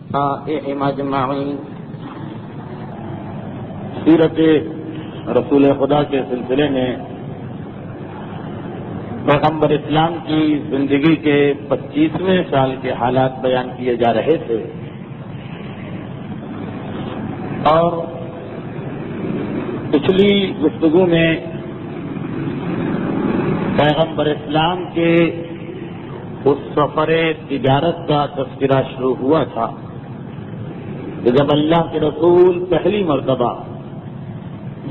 اجمعین۔ سیرت رسول خدا کے سلسلے میں پیغمبر اسلام کی زندگی کے 25ویں سال کے حالات بیان کیے جا رہے تھے، اور پچھلی گفتگو میں پیغمبر اسلام کے اس سفر تجارت کا تذکرہ شروع ہوا تھا کہ جب اللہ کے رسول پہلی مرتبہ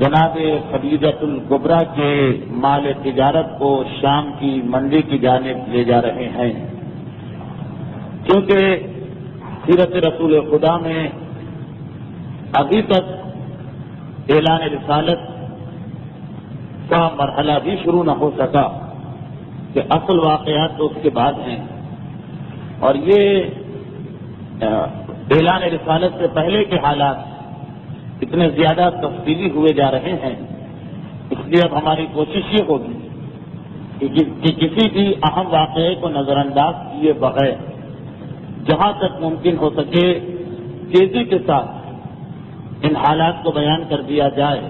جناب خدیجۃ الکبریٰ کے مال تجارت کو شام کی منڈی کی جانب لے جا رہے ہیں، کیونکہ سیرت رسول خدا میں ابھی تک اعلان رسالت کا مرحلہ بھی شروع نہ ہو سکا کہ اصل واقعات تو اس کے بعد ہیں، اور یہ اعلان رسالت سے پہلے کے حالات اتنے زیادہ تفصیلی ہوئے جا رہے ہیں، اس لیے اب ہماری کوشش یہ ہوگی کہ کسی بھی اہم واقعے کو نظر انداز کیے بغیر جہاں تک ممکن ہو سکے تیزی کے ساتھ ان حالات کو بیان کر دیا جائے،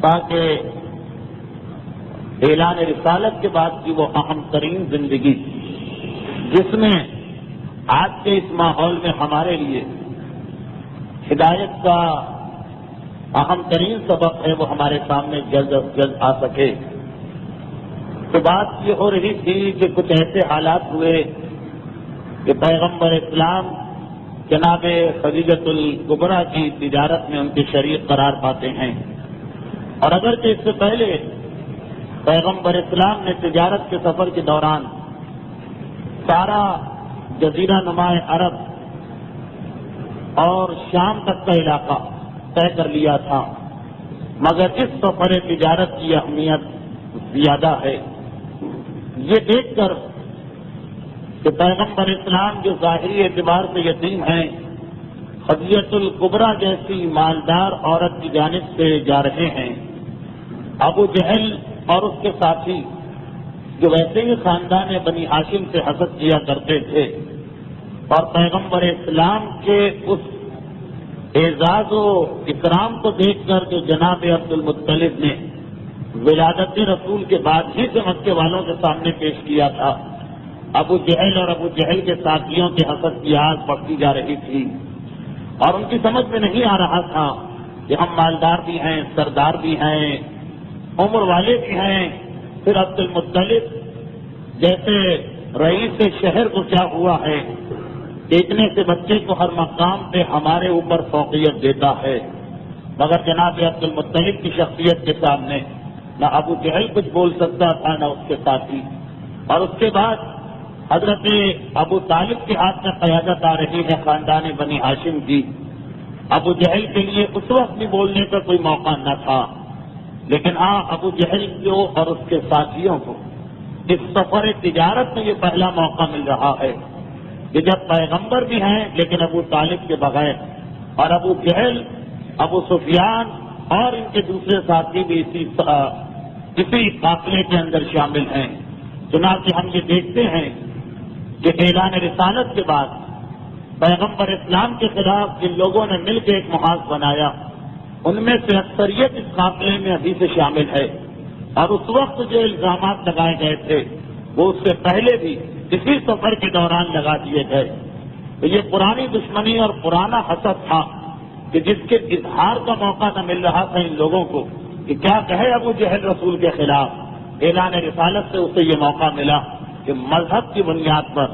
تاکہ اعلان رسالت کے بعد کی وہ اہم ترین زندگی جس میں آج کے اس ماحول میں ہمارے لیے ہدایت کا اہم ترین سبق ہے، وہ ہمارے سامنے جلد از جلد آ سکے۔ تو بات یہ ہو رہی تھی کہ کچھ ایسے حالات ہوئے کہ پیغمبر اسلام جناب خدیجۃ الکبریٰ کی تجارت میں ان کے شریک قرار پاتے ہیں، اور اگرچہ اس سے پہلے پیغمبر اسلام نے تجارت کے سفر کے دوران سارا جزیرہ نما عرب اور شام تک کا علاقہ طے کر لیا تھا، مگر اس سفر تجارت کی اہمیت زیادہ ہے۔ یہ دیکھ کر کہ پیغمبر اسلام جو ظاہری اعتبار سے یتیم ہیں، خدیجۃ الکبریٰ جیسی مالدار عورت کی جانب سے جا رہے ہیں، ابو جہل اور اس کے ساتھی جو ویسے ہی خاندان بنی ہاشم سے حسد کیا کرتے تھے، اور پیغمبر اسلام کے اس اعزاز و اکرام کو دیکھ کر جو جناب عبد المطلب نے ولادت رسول کے بعد ہی سے مکے والوں کے سامنے پیش کیا تھا، ابو جہل اور ابو جہل کے ساتھیوں کے حسد کی آگ بڑھتی جا رہی تھی، اور ان کی سمجھ میں نہیں آ رہا تھا کہ ہم مالدار بھی ہیں، سردار بھی ہیں، عمر والے بھی ہیں، پھر عبد المطلب جیسے رئیس شہر کو کیا ہوا ہے، دیکھنے سے بچے کو ہر مقام پہ ہمارے اوپر فوقیت دیتا ہے، مگر جناب عبد المطلب کی شخصیت کے سامنے نہ ابو جہل کچھ بول سکتا تھا نہ اس کے ساتھی۔ اور اس کے بعد حضرت ابو طالب کے ہاتھ میں قیادت آ رہی ہے خاندان بنی ہاشم کی۔ ابو جہل کے لیے اس وقت بھی بولنے کا کوئی موقع نہ تھا، لیکن ابو جہل کو اور اس کے ساتھیوں کو اس سفر تجارت میں یہ پہلا موقع مل رہا ہے کہ جب پیغمبر بھی ہیں لیکن ابو طالب کے بغیر، اور ابو جہل، ابو سفیان اور ان کے دوسرے ساتھی بھی اسی قافلے کے اندر شامل ہیں۔ چنانچہ ہم یہ دیکھتے ہیں کہ اعلان رسالت کے بعد پیغمبر اسلام کے خلاف جن لوگوں نے مل کے ایک محاذ بنایا، ان میں سے اکثریت اس قافلے میں ابھی سے شامل ہے، اور اس وقت جو الزامات لگائے گئے تھے وہ اس سے پہلے بھی اسی سفر کے دوران لگا دیے گئے۔ تو یہ پرانی دشمنی اور پرانا حسد تھا کہ جس کے اظہار کا موقع نہ مل رہا تھا ان لوگوں کو کہ کیا کہے ابو جہل رسول کے خلاف۔ اعلان رسالت سے اسے یہ موقع ملا کہ مذہب کی بنیاد پر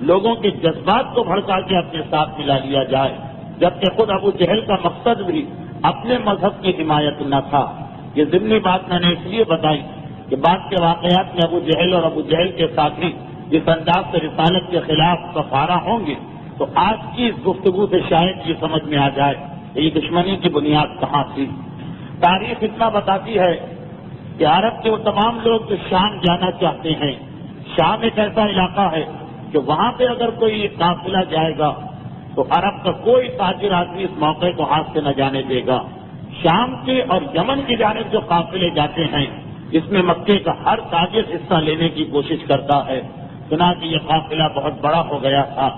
لوگوں کے جذبات کو بھڑکا کے اپنے ساتھ ملا لیا جائے، جبکہ خود ابو جہل کا مقصد بھی اپنے مذہب کی حمایت نہ تھا۔ یہ ضمنی بات میں نے اس لیے بتائی کہ بعد کے واقعات میں ابو جہل اور ابو جہل کے ساتھی جس انداز سے رسالت کے خلاف سفارہ ہوں گے تو آج کی اس گفتگو سے شاید یہ سمجھ میں آ جائے کہ یہ دشمنی کی بنیاد کہاں تھی۔ تاریخ اتنا بتاتی ہے کہ عرب کے وہ تمام لوگ جو شام جانا چاہتے ہیں، شام ایک ایسا علاقہ ہے کہ وہاں پہ اگر کوئی قافلہ جائے گا تو عرب کا کوئی تاجر آدمی اس موقع کو ہاتھ سے نہ جانے دے گا۔ شام کے اور یمن کی جانب جو قافلے جاتے ہیں اس میں مکے کا ہر تاجر حصہ لینے کی کوشش کرتا ہے۔ چنانچہ یہ قافلہ بہت بڑا ہو گیا تھا۔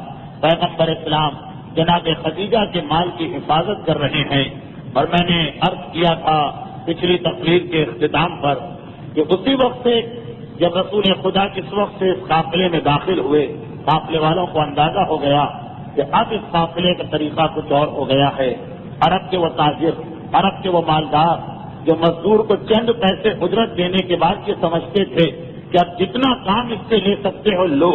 پیغمبر اسلام جناب خدیجہ کے مال کی حفاظت کر رہے ہیں. اور میں نے عرض کیا تھا پچھلی تقریر کے اختتام پر کہ اسی وقت سے جب رسول خدا کس وقت سے اس قافلے میں داخل ہوئے، قافلے والوں کو اندازہ ہو گیا کہ اب اس قافلے کا طریقہ کچھ اور ہو گیا ہے. عرب کے وہ تاجر، عرب کے وہ مالدار جو مزدور کو چند پیسے اجرت دینے کے بعد یہ سمجھتے تھے کہ اب جتنا کام اس سے لے سکتے ہو لو،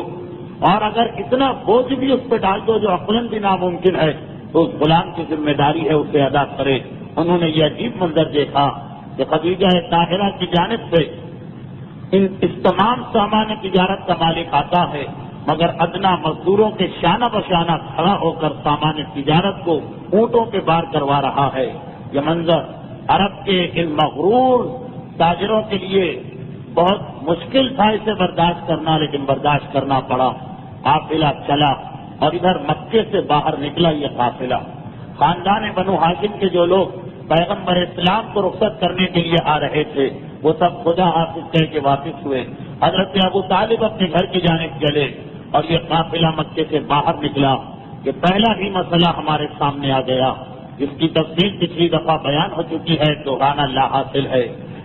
اور اگر اتنا بوجھ بھی اس پہ ڈال دو جو عقلاً بھی ناممکن ہے تو اس غلام کی ذمہ داری ہے اسے ادا کرے. انہوں نے یہ عجیب منظر دیکھا کہ خدیجہ طاہرہ کی جانب سے اس تمام سامان تجارت کا مالک آتا ہے، مگر ادنا مزدوروں کے شانہ بشانہ کھڑا ہو کر سامان تجارت کو اونٹوں پہ بار کروا رہا ہے. یہ منظر عرب کے ان مغرور تاجروں کے لیے بہت مشکل تھا اسے برداشت کرنا، لیکن برداشت کرنا پڑا. قافلہ چلا اور ادھر مکے سے باہر نکلا یہ قافلہ. خاندان بنو ہاشم کے جو لوگ پیغمبر اسلام کو رخصت کرنے کے لیے آ رہے تھے وہ سب خدا حافظ کہہ کے واپس ہوئے. حضرت ابو طالب اپنے گھر کی جانب چلے اور یہ قافلہ مکے سے باہر نکلا کہ پہلا ہی مسئلہ ہمارے سامنے آ گیا جس کی تفصیل پچھلی دفعہ بیان ہو چکی ہے. دہرانا لا حاصل ہے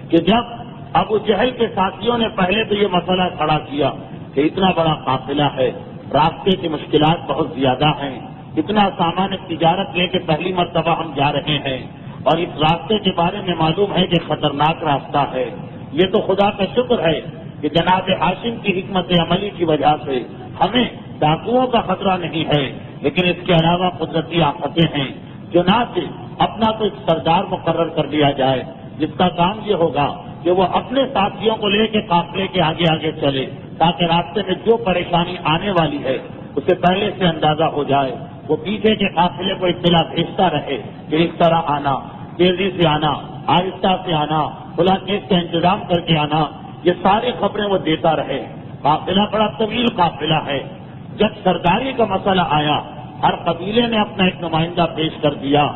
کہ جب ابو جہل کے ساتھیوں نے پہلے تو یہ مسئلہ کھڑا کیا کہ اتنا بڑا قافلہ ہے، راستے کی مشکلات بہت زیادہ ہیں، اتنا سامان تجارت لے کے پہلی مرتبہ ہم جا رہے ہیں اور اس راستے کے بارے میں معلوم ہے کہ خطرناک راستہ ہے. یہ تو خدا کا شکر ہے کہ جناب ہاشم کی حکمت عملی کی وجہ سے ہمیں ڈاکوؤں کا خطرہ نہیں ہے، لیکن اس کے علاوہ قدرتی آفتیں ہیں. چنانچہ اپنا تو ایک سردار مقرر کر دیا جائے جس کا کام یہ ہوگا کہ وہ اپنے ساتھیوں کو لے کے قافلے کے آگے آگے چلے تاکہ راستے میں جو پریشانی آنے والی ہے اسے پہلے سے اندازہ ہو جائے. وہ پیچھے کے قافلے کو اطلاع بھیجتا رہے کہ اس طرح آنا، تیزی سے آنا، آہستہ سے آنا، کھلا چیز کا انتظام کر کے آنا، یہ ساری خبریں وہ دیتا رہے. قافلہ بڑا طویل قافلہ ہے. جب سرداری کا مسئلہ آیا ہر قبیلے نے اپنا ایک نمائندہ پیش کر دیا،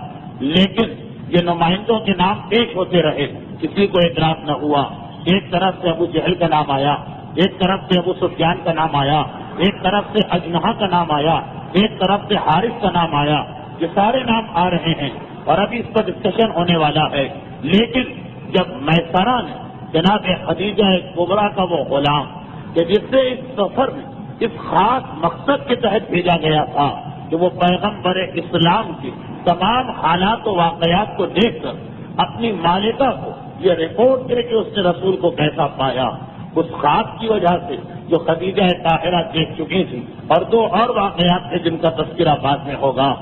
لیکن یہ نمائندوں کے نام پیش ہوتے رہے، کسی کو اعتراض نہ ہوا. ایک طرف سے ابو جہل کا نام آیا، ایک طرف سے ابو سفیان کا نام آیا، ایک طرف سے اجنحہ کا نام آیا، ایک طرف سے حارث کا نام آیا. یہ سارے نام آ رہے ہیں اور ابھی اس پر ڈسکشن ہونے والا ہے. لیکن جب میسرہ نے جناب خدیجہ کبریٰ کا وہ غلام کہ جس سے اس سفر میں اس خاص مقصد کے تحت بھیجا گیا تھا کہ وہ پیغمبر اسلام کے تمام حالات و واقعات کو دیکھ کر اپنی مالکہ کو یہ رپورٹ دے کہ اس نے رسول کو کیسا پایا، اس خواب کی وجہ سے جو خدیجہ طاہرہ دیکھ چکی تھی، اور دو اور واقعات تھے جن کا تذکرہ بعد میں ہوگا.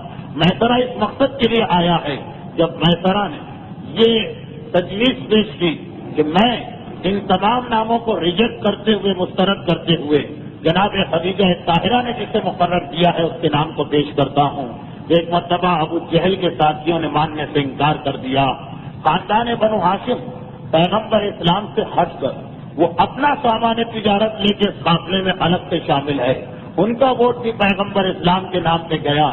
میسرہ اس مقصد کے لیے آیا ہے. جب میسرہ نے یہ تجویز پیش کی کہ میں ان تمام ناموں کو ریجیکٹ کرتے ہوئے، مسترد کرتے ہوئے جناب خدیجہ طاہرہ نے جسے مقرر کیا ہے اس کے نام کو پیش کرتا ہوں. ایک مرتبہ ابو جہل کے ساتھیوں نے ماننے سے انکار کر دیا. خاندان بنو ہاشم پیغمبر اسلام سے ہٹ کر وہ اپنا سامان تجارت لے کے اس قافلے میں الگ سے شامل ہے. ان کا ووٹ بھی پیغمبر اسلام کے نام پہ گیا.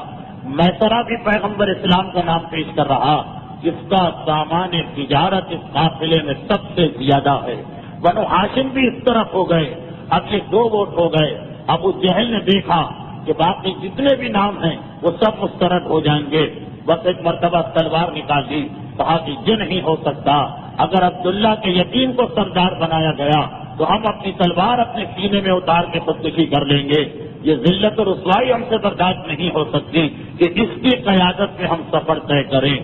میسرہ بھی پیغمبر اسلام کا نام پیش کر رہا جس کا سامان تجارت اس قافلے میں سب سے زیادہ ہے. بنو ہاشم بھی اس طرف ہو گئے. اب یہ دو ووٹ ہو گئے. ابو جہل نے دیکھا کہ باقی جتنے بھی نام ہیں وہ سب مسترد ہو جائیں گے. بس ایک مرتبہ تلوار نکال دی، کہا کہ یہ نہیں ہو سکتا. اگر عبداللہ کے یتیم کو سردار بنایا گیا تو ہم اپنی تلوار اپنے سینے میں اتار کے خودکشی کر لیں گے. یہ ذلت اور رسوائی ہم سے برداشت نہیں ہو سکتی کہ اس کی قیادت میں ہم سفر طے کریں.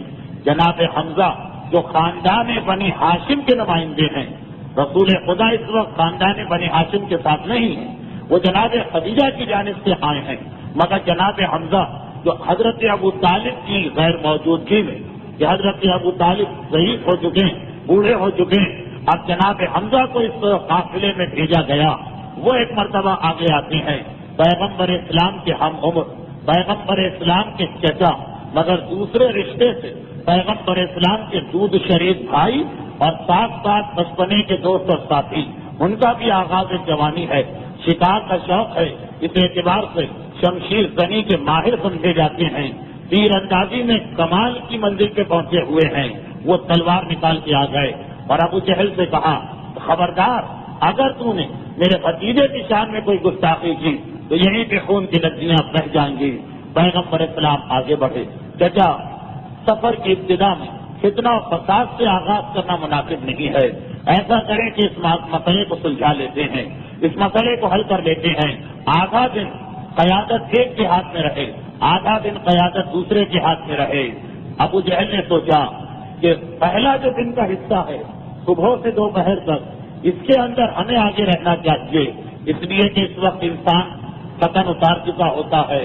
جناب حمزہ جو خاندان بنی ہاشم کے نمائندے ہیں، رسول خدا اس وقت خاندان بنی ہاشم کے ساتھ نہیں ہیں، وہ جناب خدیجہ کی جانب سے آئے ہیں. مگر جناب حمزہ جو حضرت ابو طالب کی غیر موجودگی میں کہ حضرت ابو طالب ضعیف ہو چکے ہیں، بوڑھے ہو چکے ہیں، اب جناب حمزہ کو اس قافلے میں بھیجا گیا. وہ ایک مرتبہ آگے آتے ہیں، پیغمبر اسلام کے ہم عمر، پیغمبر اسلام کے چچا، مگر دوسرے رشتے سے پیغمبر اسلام کے دودھ شریف بھائی اور ساتھ ساتھ بچپنے کے دوست اور ساتھی. ان کا بھی آغاز جوانی ہے، شکار کا شوق ہے، اس اعتبار سے شمشیر زنی کے ماہر سمجھے جاتے ہیں، تیر اندازی میں کمال کی منزل پہ پہنچے ہوئے ہیں. وہ تلوار نکال کے آ گئے اور ابو جہل سے کہا خبردار، اگر تو نے میرے بھتیجے کی شان میں کوئی گستاخی کی تو یہیں پہ خون کی ندیاں بہہ جائیں گی. پیغمبر اسلام آگے بڑھے. چچا سفر کی ابتدا میں فتنہ و فساد سے آغاز کرنا مناسب نہیں ہے. ایسا کریں کہ اس مسئلے کو سلجھا لیتے ہیں, اس مسئلے کو حل کر لیتے ہیں. آدھا دن قیادت ایک کے ہاتھ میں رہے, آدھا دن قیادت دوسرے کے ہاتھ میں رہے. ابو جہل نے سوچا کہ پہلا جو دن کا حصہ ہے صبح سے دوپہر تک, اس کے اندر ہمیں آگے رہنا چاہیے, اس لیے کہ اس وقت انسان فتن اتار چکا ہوتا ہے,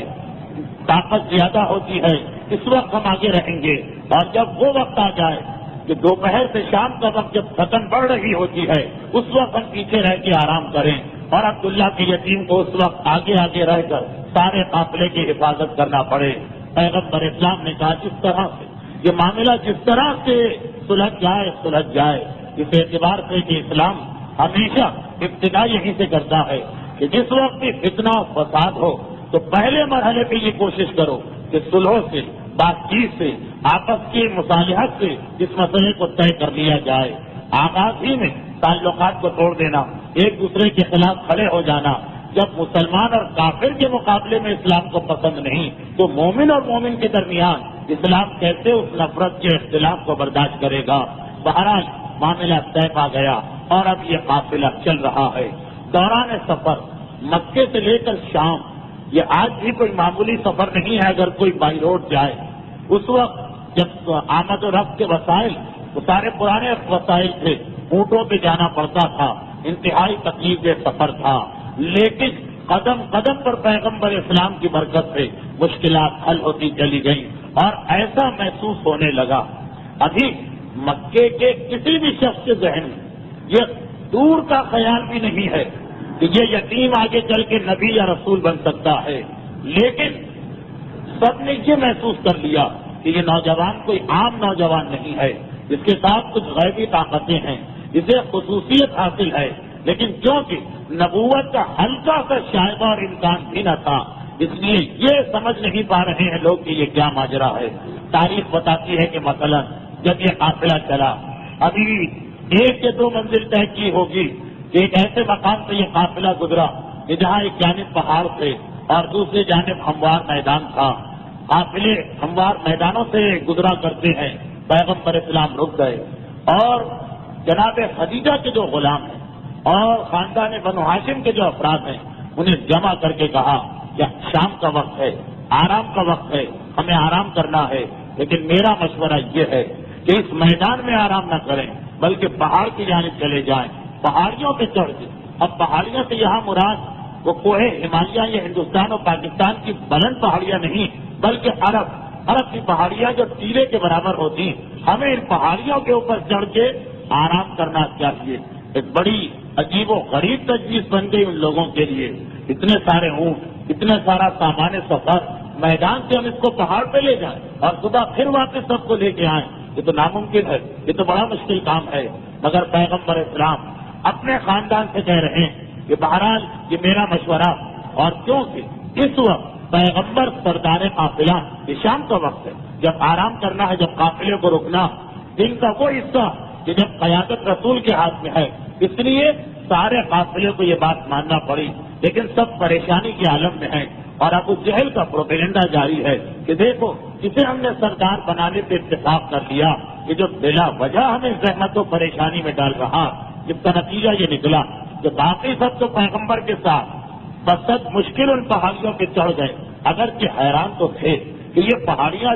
طاقت زیادہ ہوتی ہے, اس وقت ہم آگے رہیں گے. اور جب وہ وقت آ جائے کہ دوپہر سے شام کا وقت جب فتن بڑھ رہی ہوتی ہے, اس وقت ہم پیچھے رہ کے آرام کریں. اور عبداللہ کے یتیم کو اس وقت آگے آگے رہ کر سارے قافلے کی حفاظت کرنا پڑے. پیغمبر اسلام نے کہا جس طرح سے یہ معاملہ جس طرح سے سلجھ جائے, اس اعتبار سے کہ اسلام ہمیشہ ابتدا یہیں سے کرتا ہے کہ جس وقت بھی فتنہ و فساد ہو تو پہلے مرحلے پہ یہ کوشش کرو کہ صلح سے, بات چیت سے, آپس کی مصالحت سے اس مسئلے کو طے کر لیا جائے. آغاز ہی میں تعلقات کو توڑ دینا, ایک دوسرے کے خلاف کھڑے ہو جانا, جب مسلمان اور کافر کے مقابلے میں اسلام کو پسند نہیں تو مومن اور مومن کے درمیان اسلام کیسے اس نفرت کے اختلاف کو برداشت کرے گا. بہرحال معاملہ طے پا گیا اور اب یہ قافلہ چل رہا ہے. دوران سفر مکے سے لے کر شام, یہ آج بھی کوئی معمولی سفر نہیں ہے. اگر کوئی بائی روڈ جائے, اس وقت جب آمد و رفت کے وسائل وہ سارے پرانے وسائل تھے, اونٹوں پہ جانا پڑتا تھا, انتہائی تکلیف دہ سفر تھا. لیکن قدم قدم پر پیغمبر اسلام کی برکت سے مشکلات حل ہوتی چلی گئیں اور ایسا محسوس ہونے لگا. ابھی مکے کے کسی بھی شخص کے ذہن میں یہ دور کا خیال بھی نہیں ہے کہ یہ یتیم آگے چل کے نبی یا رسول بن سکتا ہے. لیکن سب نے یہ محسوس کر لیا کہ یہ نوجوان کوئی عام نوجوان نہیں ہے, اس کے ساتھ کچھ غیبی طاقتیں ہیں, اسے خصوصیت حاصل ہے. لیکن کیونکہ نبوت کا ہلکا سا شائبہ اور امکان بھی نہ تھا, اس لیے یہ سمجھ نہیں پا رہے ہیں لوگ کہ یہ کیا ماجرا ہے. تاریخ بتاتی ہے کہ مثلا جب یہ قافلہ چلا, ابھی 1 یا 2 منزل طے کی ہوگی کہ ایک ایسے مقام سے یہ قافلہ گزرا کہ جہاں ایک جانب پہاڑ تھے اور دوسری جانب ہموار میدان تھا. قافلے ہموار میدانوں سے گزرا کرتے ہیں. پیغمبر اسلام رک گئے اور جناب خدیجہ کے جو غلام ہیں اور خاندان بنو ہاشم کے جو افراد ہیں انہیں جمع کر کے کہا کہ شام کا وقت ہے, آرام کا وقت ہے, ہمیں آرام کرنا ہے. لیکن میرا مشورہ یہ ہے کہ اس میدان میں آرام نہ کریں بلکہ پہاڑ کی جانب چلے جائیں, پہاڑیوں پہ چڑھ کے. اب پہاڑیوں سے یہاں مراد وہ کوہ ہمالیہ یا ہندوستان اور پاکستان کی بلند پہاڑیاں نہیں بلکہ عرب کی پہاڑیاں جو ٹیلے کے برابر ہوتی ہیں, ہمیں ان پہاڑیوں کے اوپر چڑھ کے آرام کرنا چاہیے. ایک بڑی عجیب و غریب تجویز بن گئی ان لوگوں کے لیے. اتنے سارے اونٹ, اتنا سارا سامان سفر, میدان سے ہم اس کو پہاڑ پہ لے جائیں اور صبح پھر واپس سب کو لے کے آئیں, یہ تو ناممکن ہے, یہ تو بڑا مشکل کام ہے. مگر پیغمبر اسلام اپنے خاندان سے کہہ رہے ہیں کہ بہرحال یہ میرا مشورہ. اور کیونکہ اس وقت پیغمبر سردار قافلہ, یہ شام کا وقت ہے, جب آرام کرنا ہے, جب قافلے کو رکنا, دن کا وہ حصہ کہ جب قیادت رسول کے ہاتھ میں ہے, اس لیے سارے قافلے کو یہ بات ماننا پڑی. لیکن سب پریشانی کے عالم میں ہیں اور ابو جہل کا پروپیگنڈا جاری ہے کہ دیکھو جسے ہم نے سردار بنانے پہ اتفاق کر لیا, کہ جو بلا وجہ ہمیں زحمت و پریشانی میں ڈال رہا, جس کا نتیجہ یہ نکلا کہ باقی سب تو پیغمبر کے ساتھ بس مشکل ان پہاڑیوں پہ چڑھ گئے. اگرچہ حیران تو تھے کہ یہ پہاڑیاں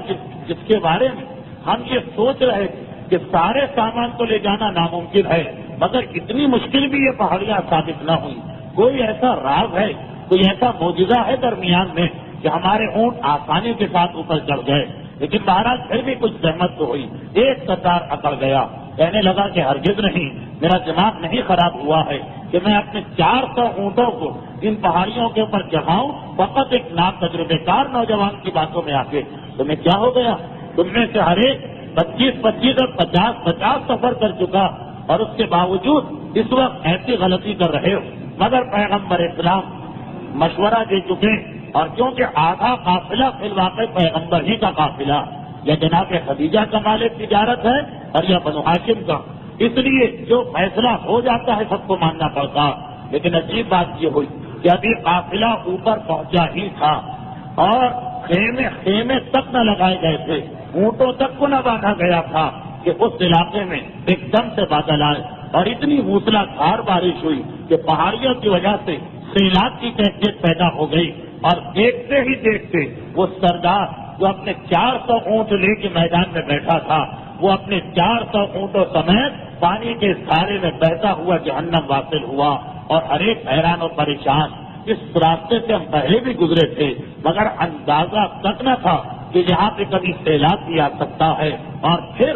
جس کے بارے میں ہم یہ سوچ رہے تھے کہ سارے سامان کو لے جانا ناممکن ہے, مگر اتنی مشکل بھی یہ پہاڑیاں ثابت نہ ہوئی. کوئی ایسا راز ہے, کوئی ایسا معجزہ ہے درمیان میں کہ ہمارے اونٹ آسانی کے ساتھ اوپر چڑھ گئے. لیکن بہرحال پھر بھی کچھ زحمت تو ہوئی. ایک قطار اکڑ گیا, کہنے لگا کہ ہرگز نہیں, میرا دماغ نہیں خراب ہوا ہے کہ میں اپنے 400 اونٹوں کو ان پہاڑیوں کے اوپر چڑھاؤں فقط ایک تجربے کار نوجوان کی باتوں میں آ کے. تمہیں کیا ہو گیا؟ تم میں سے ہر ایک 25 اور 50 سفر کر چکا اور اس کے باوجود اس وقت ایسی غلطی کر رہے ہو. مگر پیغمبر اسلام مشورہ دے چکے, اور کیونکہ آدھا قافلہ فی الواقع پیغمبر ہی کا قافلہ, یا جناب خدیجہ کا مال تجارت ہے اور یا بنو ہاشم کا, اس لیے جو فیصلہ ہو جاتا ہے سب کو ماننا پڑتا. لیکن عجیب بات یہ ہوئی کہ ابھی قافلہ اوپر پہنچا ہی تھا اور خیمے تک نہ لگائے گئے تھے، اونٹوں تک کو نہ باندھا گیا تھا کہ اس علاقے میں ایک دم سے بادل آئے اور اتنی موسلا دھار بارش ہوئی کہ پہاڑیوں کی وجہ سے سیلاب کی کیفیت پیدا ہو گئی، اور دیکھتے ہی دیکھتے وہ سردار جو اپنے 400 اونٹ لے کے میدان میں بیٹھا تھا، وہ اپنے 400 اونٹوں سمیت پانی کے سہارے میں بہتا ہوا جہنم واصل ہوا، اور ہر ایک حیران اور پریشان۔ اس راستے سے ہم پہلے بھی گزرے تھے مگر اندازہ تک نہ تھا کہ یہاں پہ کبھی سیلاب بھی آ سکتا ہے، اور پھر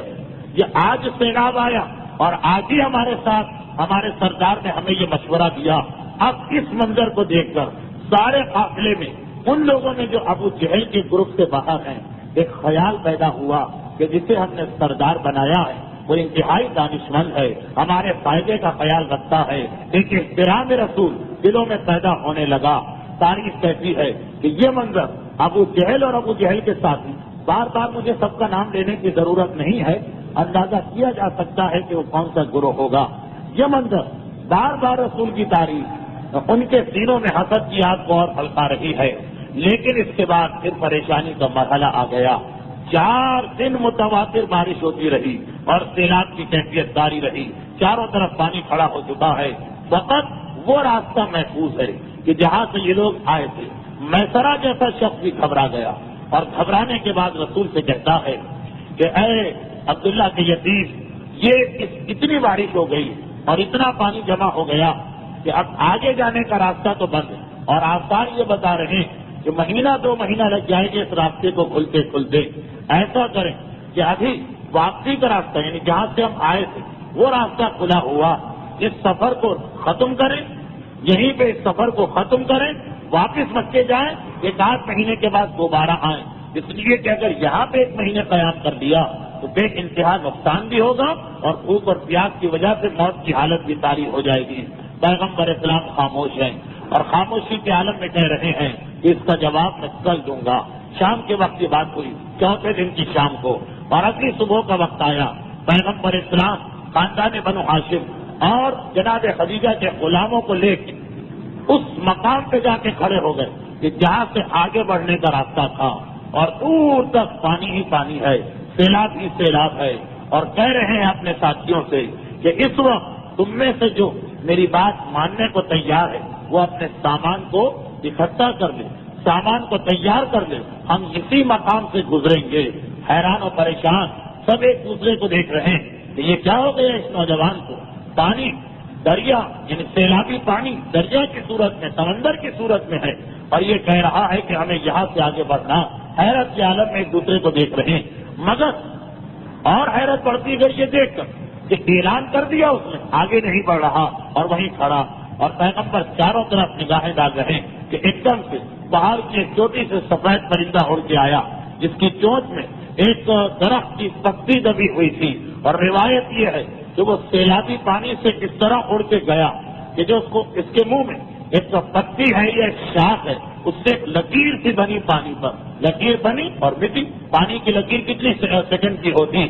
یہ آج سیلاب آیا، اور آج ہی ہمارے ساتھ ہمارے سردار نے ہمیں یہ مشورہ دیا۔ اب اس منظر کو دیکھ کر سارے قافلے میں ان لوگوں نے جو ابو جہل کے گروپ سے باہر ہیں ایک خیال پیدا ہوا کہ جسے ہم نے سردار بنایا ہے وہ انتہائی دانشمند ہے، ہمارے فائدے کا خیال رکھتا ہے، ایک احترام رسول دلوں میں پیدا ہونے لگا۔ تاریخ کہتی ہے کہ یہ منظر ابو جہل اور ابو جہل کے ساتھی، بار بار مجھے سب کا نام لینے کی ضرورت نہیں ہے، اندازہ کیا جا سکتا ہے کہ وہ کون سا گروہ ہوگا۔ یہ منظر بار بار رسول کی تعریف ان کے سینوں میں حسد کی آگ کو اور پھلکا رہی ہے، لیکن اس کے بعد پھر پریشانی کا مرحلہ آ گیا۔ 4 دن متواتر بارش ہوتی رہی اور سیلاب کی کیفیت جاری رہی، چاروں طرف پانی کھڑا ہو چکا ہے۔ فقط وہ راستہ محفوظ ہے کہ جہاں سے یہ لوگ آئے تھے۔ میسرہ جیسا شخص بھی گھبرا گیا، اور گھبرانے کے بعد رسول سے کہتا ہے کہ اے عبداللہ کے یتیم، یہ اتنی بارش ہو گئی اور اتنا پانی جمع ہو گیا کہ اب آگے جانے کا راستہ تو بند ہے، اور آثار یہ بتا رہے ہیں کہ مہینہ 2 مہینہ لگ جائے گے اس راستے کو کھلتے کھلتے۔ ایسا کریں کہ ابھی واپسی کا راستہ یعنی جہاں سے ہم آئے تھے وہ راستہ کھلا ہوا، اس سفر کو ختم کریں، یہیں پہ اس سفر کو ختم کریں، واپس مکے جائیں، 1 مہینے کے بعد دوبارہ آئیں، اس لیے کہ اگر یہاں پہ 1 مہینے قیام کر دیا تو بے انتہا نقصان بھی ہوگا اور بھوک اور پیاس کی وجہ سے موت کی حالت بھی طاری ہو جائے گی۔ پیغمبر اسلام خاموش ہیں اور خاموشی کے عالم میں کہہ رہے ہیں کہ اس کا جواب میں کل دوں گا۔ شام کے وقت یہ بات ہوئی، 4تھے دن کی شام کو، اور اگلی صبح کا وقت آیا۔ پیغمبر اسلام خاندان بنو ہاشم اور جناب خدیجہ کے غلاموں کو لے کے اس مقام پہ جا کے کھڑے ہو گئے کہ جہاں سے آگے بڑھنے کا راستہ تھا، اور دور تک پانی ہی پانی ہے، سیلاب ہی سیلاب ہے، اور کہہ رہے ہیں اپنے ساتھیوں سے کہ اس وقت تم میں سے جو میری بات ماننے کو تیار ہے وہ اپنے سامان کو اکٹھا کر لے، سامان کو تیار کر لے، ہم اسی مقام سے گزریں گے۔ حیران و پریشان سب ایک دوسرے کو دیکھ رہے ہیں کہ یہ کیا ہو گیا اس نوجوان کو۔ پانی دریا یعنی سیلابی پانی دریا کی صورت میں، سمندر کی صورت میں ہے، اور یہ کہہ رہا ہے کہ ہمیں یہاں سے آگے بڑھنا۔ حیرت کے عالم میں ایک دوسرے کو دیکھ رہے ہیں، مگر اور حیرت بڑھتی گئی یہ دیکھ کر کہ اعلان کر دیا اس نے، آگے نہیں بڑھ رہا اور وہیں کھڑا، اور پیغمبر چاروں طرف نگاہیں ڈال رہے ہیں کہ ایک دم سے پہاڑ کی ایک چوٹی سے سفید پرندہ اڑ کے آیا، جس کی چونچ میں ایک درخت کی پتی دبی ہوئی تھی، اور روایت یہ ہے کہ وہ سیلابی پانی سے اس طرح اڑ کے گیا کہ جو اس کے منہ میں ایک پتی ہے یا ایک شاخ ہے، اس سے ایک لکیر سی بنی پانی پر، لکیر بنی اور مٹی۔ پانی کی لکیر کتنی سیکنڈ کی ہوتی،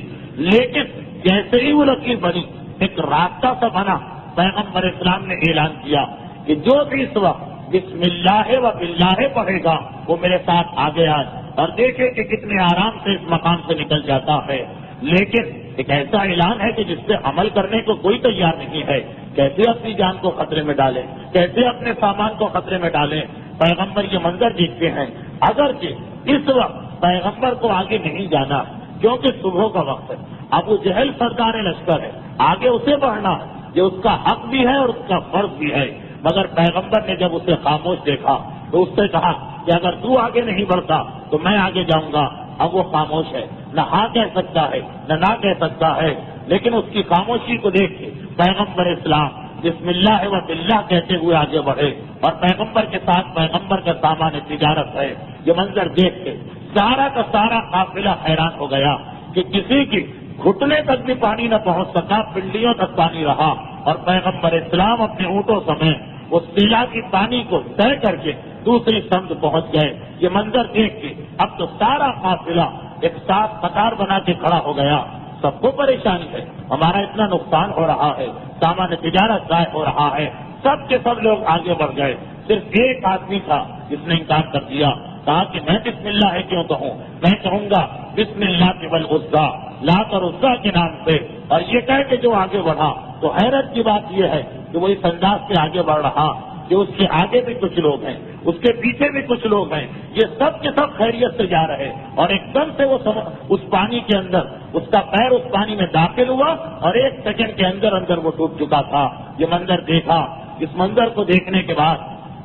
لیکن جیسے ہی وہ لکیر بنی ایک راستہ سا بنا۔ پیغمبر اسلام نے اعلان کیا کہ جو بھی اس وقت بسم اللہ و باللہ پڑھے گا وہ میرے ساتھ آگے آئے، اور دیکھے کہ کتنے آرام سے اس مقام سے نکل جاتا ہے۔ لیکن ایک ایسا اعلان ہے کہ جس پہ عمل کرنے کو کوئی تیار نہیں ہے، کیسے اپنی جان کو خطرے میں ڈالیں، کیسے اپنے سامان کو خطرے میں ڈالیں۔ پیغمبر یہ منظر دیکھتے ہیں، اگرچہ اس وقت پیغمبر کو آگے نہیں جانا کیونکہ صبح کا وقت ہے، ابو جہل سردار لشکر ہے، آگے اسے بڑھنا ہے، یہ اس کا حق بھی ہے اور اس کا فرض بھی ہے، مگر پیغمبر نے جب اسے خاموش دیکھا تو اس سے کہا کہ اگر تو آگے نہیں بڑھتا تو میں آگے جاؤں گا۔ اب وہ خاموش ہے، نہ ہاں کہہ سکتا ہے نہ کہہ سکتا ہے، لیکن اس کی خاموشی کو دیکھ کے پیغمبر اسلام بسم اللہ و باللہ کہتے ہوئے آگے بڑھے، اور پیغمبر کے ساتھ پیغمبر کا سامان تجارت ہے۔ یہ منظر دیکھ کے سارا کا سارا قافلہ حیران ہو گیا کہ کسی کی گھٹنے تک بھی پانی نہ پہنچ سکا، پنڈلیوں تک پانی رہا، اور پیغمبر اسلام اپنے اونٹوں سمیت اس سیلابی پانی کو طے کر کے دوسری سمت پہنچ گئے۔ یہ منظر دیکھ کے اب تو سارا قافلہ ایک ساتھ قطار بنا کے کھڑا ہو گیا۔ سب کو پریشانی ہے، ہمارا اتنا نقصان ہو رہا ہے، سامان تجارت ضائع ہو رہا ہے، سب کے سب لوگ آگے بڑھ گئے۔ صرف ایک آدمی تھا جس نے انکار کر دیا، کہا کہ میں بسم اللہ کیوں کہوں، میں کہوں گا بسم اللہ والعزیٰ، لات اور عزیٰ کے نام سے. اور یہ کہہ کے جو آگے بڑھا تو حیرت کی بات یہ ہے کہ وہ اس انداز سے آگے بڑھ رہا کہ اس کے آگے بھی کچھ لوگ ہیں، اس کے پیچھے بھی کچھ لوگ ہیں، یہ سب کے سب خیریت سے جا رہے، اور ایک دم سے وہ اس پانی کے اندر اس کا پیر اس پانی میں داخل ہوا اور 1 سیکنڈ کے اندر اندر وہ ڈوب چکا تھا. یہ منظر دیکھا. اس منظر کو دیکھنے کے بعد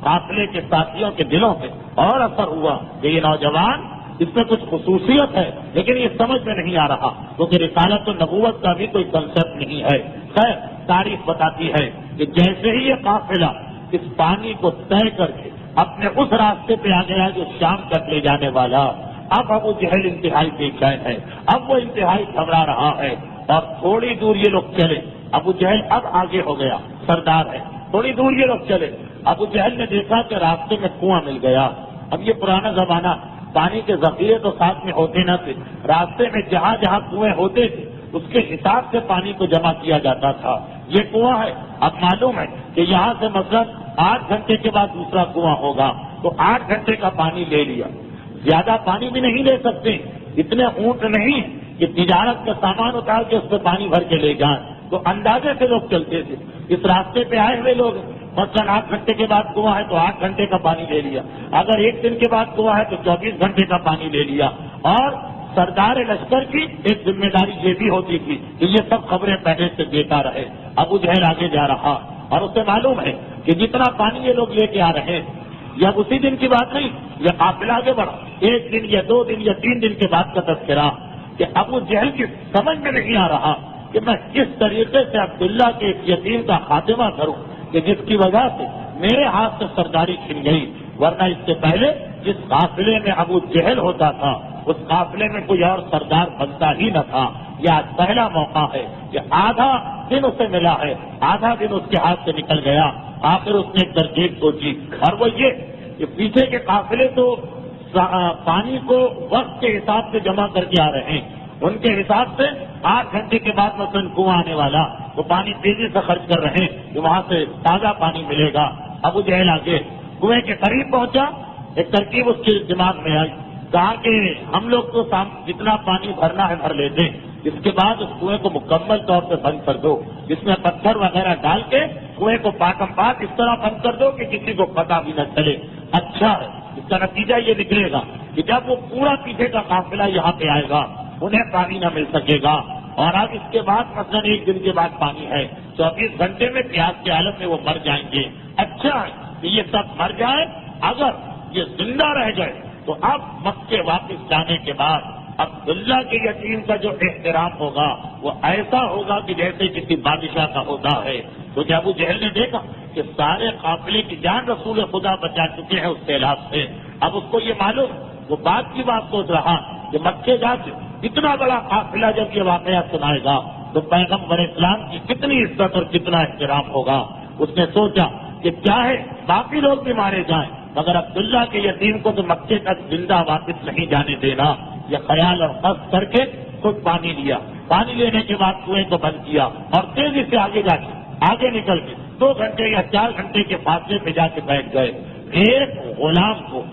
قافلے کے ساتھیوں کے دلوں پہ اور اثر ہوا کہ یہ نوجوان، اس میں کچھ خصوصیت ہے لیکن یہ سمجھ میں نہیں آ رہا، کیونکہ رسالت و نبوت کا بھی کوئی کنسپٹ نہیں ہے. خیر تاریخ بتاتی ہے کہ جیسے ہی یہ قافلہ اس پانی کو طے کر کے اپنے اس راستے پہ آ گیا جو شام تک لے جانے والا، اب ابو جہل انتہائی بے چین ہے، اب وہ انتہائی گھبرا رہا ہے. اور تھوڑی دور یہ لوگ چلے، ابو جہل اب آگے ہو گیا، سردار ہے، تھوڑی دور یہ لوگ چلے. ابو جہل نے دیکھا کہ راستے میں کنواں مل گیا. اب یہ پرانا زمانہ، پانی کے ذخیرے تو ساتھ میں ہوتے نہ تھے، راستے میں جہاں جہاں کنویں ہوتے تھے اس کے حساب سے پانی کو جمع کیا جاتا تھا. یہ کنواں ہے. اب معلوم ہے کہ یہاں سے مثلا 8 گھنٹے کے بعد دوسرا کنواں ہوگا، تو 8 گھنٹے کا پانی لے لیا. زیادہ پانی بھی نہیں لے سکتے، اتنے اونٹ نہیں کہ تجارت کا سامان اتار کے اس پہ پانی بھر کے لے جائیں، تو اندازے سے لوگ چلتے تھے. اس راستے پہ آئے ہوئے لوگ مثلا 8 گھنٹے کے بعد کنواں ہے تو 8 گھنٹے کا پانی لے لیا، اگر 1 دن کے بعد کنواں ہے تو 24 گھنٹے کا پانی لے لیا. اور سردار لشکر کی ایک ذمہ داری یہ بھی ہوتی تھی کہ یہ سب خبریں پہلے سے دیتا رہے. ابو جہل آگے جا رہا اور اسے معلوم ہے کہ جتنا پانی یہ لوگ لے کے آ رہے ہیں، یہ اسی دن کی بات نہیں، یہ قافلہ آگے بڑھا 1 دن یا 2 دن یا 3 دن کے بعد کا تذکرہ، کہ ابو جہل کی سمجھ میں نہیں آ رہا کہ میں کس طریقے سے عبداللہ کے ایک یتیم کا خاتمہ کروں کہ جس کی وجہ سے میرے ہاتھ سے سرداری چھن گئی. ورنہ اس سے پہلے جس قافلے میں ابو جہل ہوتا تھا اس قافلے میں کوئی اور سردار بنتا ہی نہ تھا. یہ آج پہلا موقع ہے کہ آدھا دن اسے ملا ہے، آدھا دن اس کے ہاتھ سے نکل گیا. آخر اس نے ایک ترکیب سوچی، اور وہ یہ کہ پیچھے کے قافلے تو پانی کو وقت کے حساب سے جمع کر کے آ رہے ہیں، ان کے حساب سے 8 گھنٹے کے بعد مثلا کنواں آنے والا وہ پانی تیزی سے خرچ کر رہے ہیں کہ وہاں سے تازہ پانی ملے گا. ابو جہل آگے کنویں کے قریب پہنچا، ایک ترکیب اس کے دماغ میں آئی، کہا کہ ہم لوگ تو جتنا پانی بھرنا ہے بھر لیتے ہیں، اس کے بعد اس کنویں کو مکمل طور پہ بند کر دو، اس میں پتھر وغیرہ ڈال کے کنویں کو پاکم پاک اس طرح بند کر دو کہ کسی کو پتہ بھی نہ چلے. اچھا ہے، اس کا نتیجہ یہ نکلے گا کہ جب وہ پورا پیچھے کا قافلہ یہاں پہ آئے گا انہیں پانی نہ مل سکے گا. اور اب اس کے بعد مثلا 1 دن کے بعد پانی ہے، 24 گھنٹے میں پیاس کے حالت میں وہ مر جائیں گے. اچھا ہے کہ یہ سب مر جائیں، اگر یہ زندہ رہ گئے تو اب مکے واپس جانے کے بعد عبداللہ کے یتیم کا جو احترام ہوگا وہ ایسا ہوگا کہ جیسے کسی بادشاہ کا ہوتا ہے. تو جب ابو جہل نے دیکھا کہ سارے قافلے کی جان رسول خدا بچا چکے ہیں اس سیلاب سے، اب اس کو یہ معلوم، وہ بات کی بات سوچ رہا کہ مکے جا کے اتنا بڑا قافلہ جب یہ واقعہ سنائے گا تو پیغمبر اسلام کی کتنی عزت اور کتنا احترام ہوگا. اس نے سوچا کہ چاہے باقی لوگ بھی مارے جائیں مگر عبداللہ کے یتیم کو تو مکے تک زندہ واپس نہیں جانے دینا. یہ خیال اور قصد کر کے خود پانی لیا. پانی لینے کے بعد کنویں کو بند کیا اور تیزی سے آگے نکل کے 2 گھنٹے یا 4 گھنٹے کے فاصلے پہ جا کے بیٹھ گئے. ایک غلام کو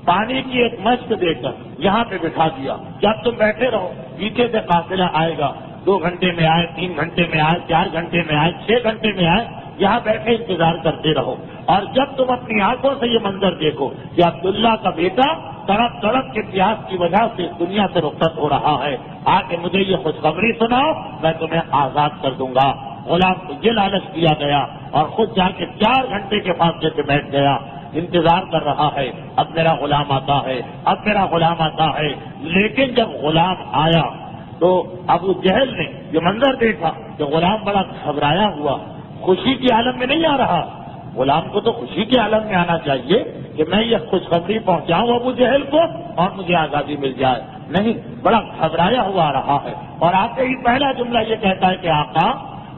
پانی کی ایک مشق دے کر یہاں پہ بٹھا دیا، جب تم بیٹھے رہو پیچھے سے قافلہ آئے گا، 2 گھنٹے میں آئے، 3 گھنٹے میں آئے، 4 گھنٹے میں آئے، 6 گھنٹے میں آئے، یہاں بیٹھے انتظار کرتے رہو. اور جب تم اپنی آنکھوں سے یہ منظر دیکھو کہ عبداللہ کا بیٹا تڑپ تڑپ کے پیاس کی وجہ سے دنیا سے رخصت ہو رہا ہے، آ کے مجھے یہ خوشخبری سناؤ، میں تمہیں آزاد کر دوں گا. غلام کو یہ لالچ دیا گیا اور خود جا کے 4 گھنٹے کے فاصلے پہ بیٹھ گیا، انتظار کر رہا ہے اب میرا غلام آتا ہے، اب میرا غلام آتا ہے. لیکن جب غلام آیا تو ابو جہل نے یہ منظر دیکھا کہ غلام بڑا گھبرایا ہوا، خوشی کی عالم میں نہیں آ رہا. غلام کو تو خوشی کے عالم میں آنا چاہیے کہ میں یہ خوشخبری پہنچاؤں ابو جہل کو اور مجھے آزادی مل جائے. نہیں، بڑا گھبرایا ہوا آ رہا ہے اور آتے ہی پہلا جملہ یہ کہتا ہے کہ آقا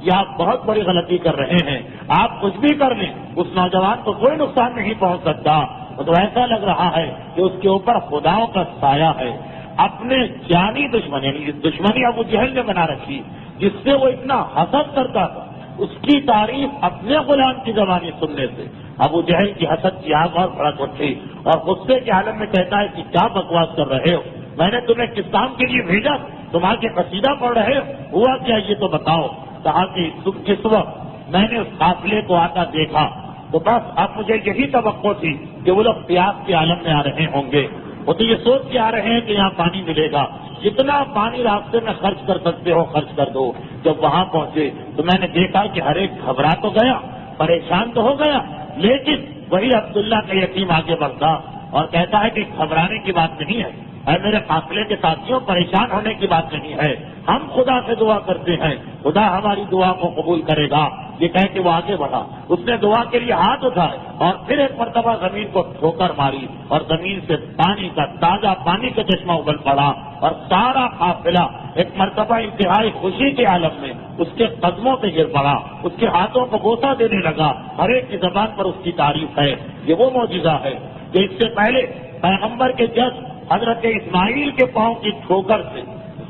یہ آپ بہت بڑی غلطی کر رہے ہیں، آپ کچھ بھی کر لیں اس نوجوان کو کوئی نقصان نہیں پہنچ سکتا. تو ایسا لگ رہا ہے کہ اس کے اوپر خداؤں کا سایہ ہے. اپنے جانی دشمنی ابو جہل نے بنا رکھی جس سے وہ اتنا حسد کرتا تھا، اس کی تعریف اپنے غلام کی زبانی سننے سے ابو جہل کی حسد کی آگ اور بھڑک اٹھی اور غصے کے عالم میں کہتا ہے کہ کیا بکواس کر رہے ہو، میں نے تمہیں کس کام کے لیے بھیجا، تم آ کے قصیدہ پڑھ رہے ہو، ہوا کیا یہ تو بتاؤ۔ کہا کہ جس وقت میں نے اس قافلے کو آتا دیکھا تو بس اب مجھے یہی توقع تھی کہ وہ لوگ پیاس کے عالم میں آ رہے ہوں گے، وہ تو یہ سوچ کے آ رہے ہیں کہ یہاں پانی ملے گا، جتنا پانی راستے میں خرچ کر سکتے ہو خرچ کر دو۔ جب وہاں پہنچے تو میں نے دیکھا کہ ہر ایک گھبرا تو گیا، پریشان تو ہو گیا، لیکن وہی عبداللہ کا یتیم آگے بڑھتا اور کہتا ہے کہ گھبرانے کی بات نہیں ہے، اے میرے قافلے کے ساتھیوں، پریشان ہونے کی بات نہیں ہے، ہم خدا سے دعا کرتے ہیں، خدا ہماری دعا کو قبول کرے گا۔ یہ کہہ کے وہ آگے بڑھا، اس نے دعا کے لیے ہاتھ اٹھائے اور پھر ایک مرتبہ زمین کو ٹھوکر ماری اور زمین سے پانی کا تازہ پانی کا چشمہ ابل پڑا اور سارا قافلہ ایک مرتبہ انتہائی خوشی کے عالم میں اس کے قدموں پہ گر پڑا، اس کے ہاتھوں کو بوسہ دینے لگا، ہر ایک کی زبان پر اس کی تعریف ہے۔ یہ وہ معجزہ ہے کہ اس سے پہلے پیغمبر کے جج حضرت اسماعیل کے پاؤں کی ٹھوکر سے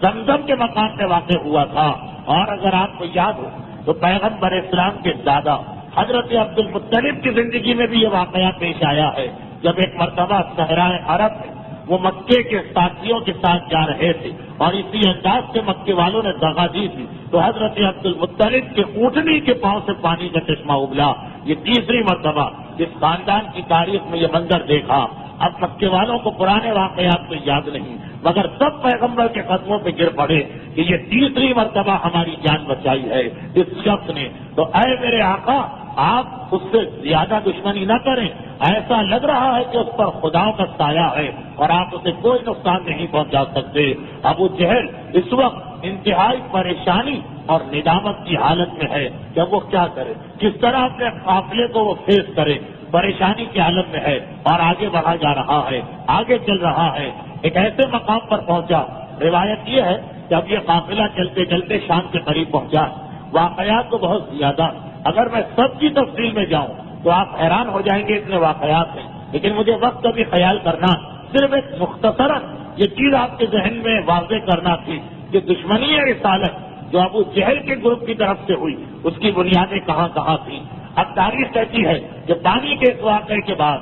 زمزم کے مقام پہ واقع ہوا تھا۔ اور اگر آپ کو یاد ہو تو پیغمبر اسلام کے دادا حضرت عبد المطلب کی زندگی میں بھی یہ واقعہ پیش آیا ہے، جب ایک مرتبہ صحرائے عرب میں وہ مکے کے ساتھیوں کے ساتھ جا رہے تھے اور اسی انداز سے مکے والوں نے دغا دی تھی تو حضرت عبد المطلب کے اونٹنی کے پاؤں سے پانی کا چشمہ ابلا۔ یہ تیسری مرتبہ اس خاندان کی تاریخ میں یہ منظر دیکھا۔ اب مکے والوں کو پرانے واقعات تو یاد نہیں، مگر سب پیغمبر کے قدموں پہ گر پڑے کہ یہ تیسری مرتبہ ہماری جان بچائی ہے اس شخص نے۔ تو اے میرے آقا، آپ اس سے زیادہ دشمنی نہ کریں، ایسا لگ رہا ہے کہ اس پر خداؤں کا سایہ ہے اور آپ اسے کوئی نقصان نہیں پہنچا سکتے۔ ابو جہل اس وقت انتہائی پریشانی اور ندامت کی حالت میں ہے کہ وہ کیا کرے، کس طرح اپنے قافلے کو وہ فیس کرے، پریشانی کی حالت میں ہے اور آگے بڑھا جا رہا ہے، آگے چل رہا ہے۔ ایک ایسے مقام پر پہنچا، روایت یہ ہے کہ اب یہ قافلہ چلتے چلتے شام کے قریب پہنچا۔ واقعات تو بہت زیادہ، اگر میں سب کی تفصیل میں جاؤں تو آپ حیران ہو جائیں گے، اتنے واقعات ہیں، لیکن مجھے وقت کا بھی خیال کرنا، صرف ایک مختصراً یہ چیز آپ کے ذہن میں واضح کرنا تھی کہ دشمنی رسالت جو ابو جہل کے گروپ کی طرف سے ہوئی اس کی بنیادیں کہاں کہاں تھیں۔ اب تاریخ کہتی ہے کہ پانی کے اس واقعے کے بعد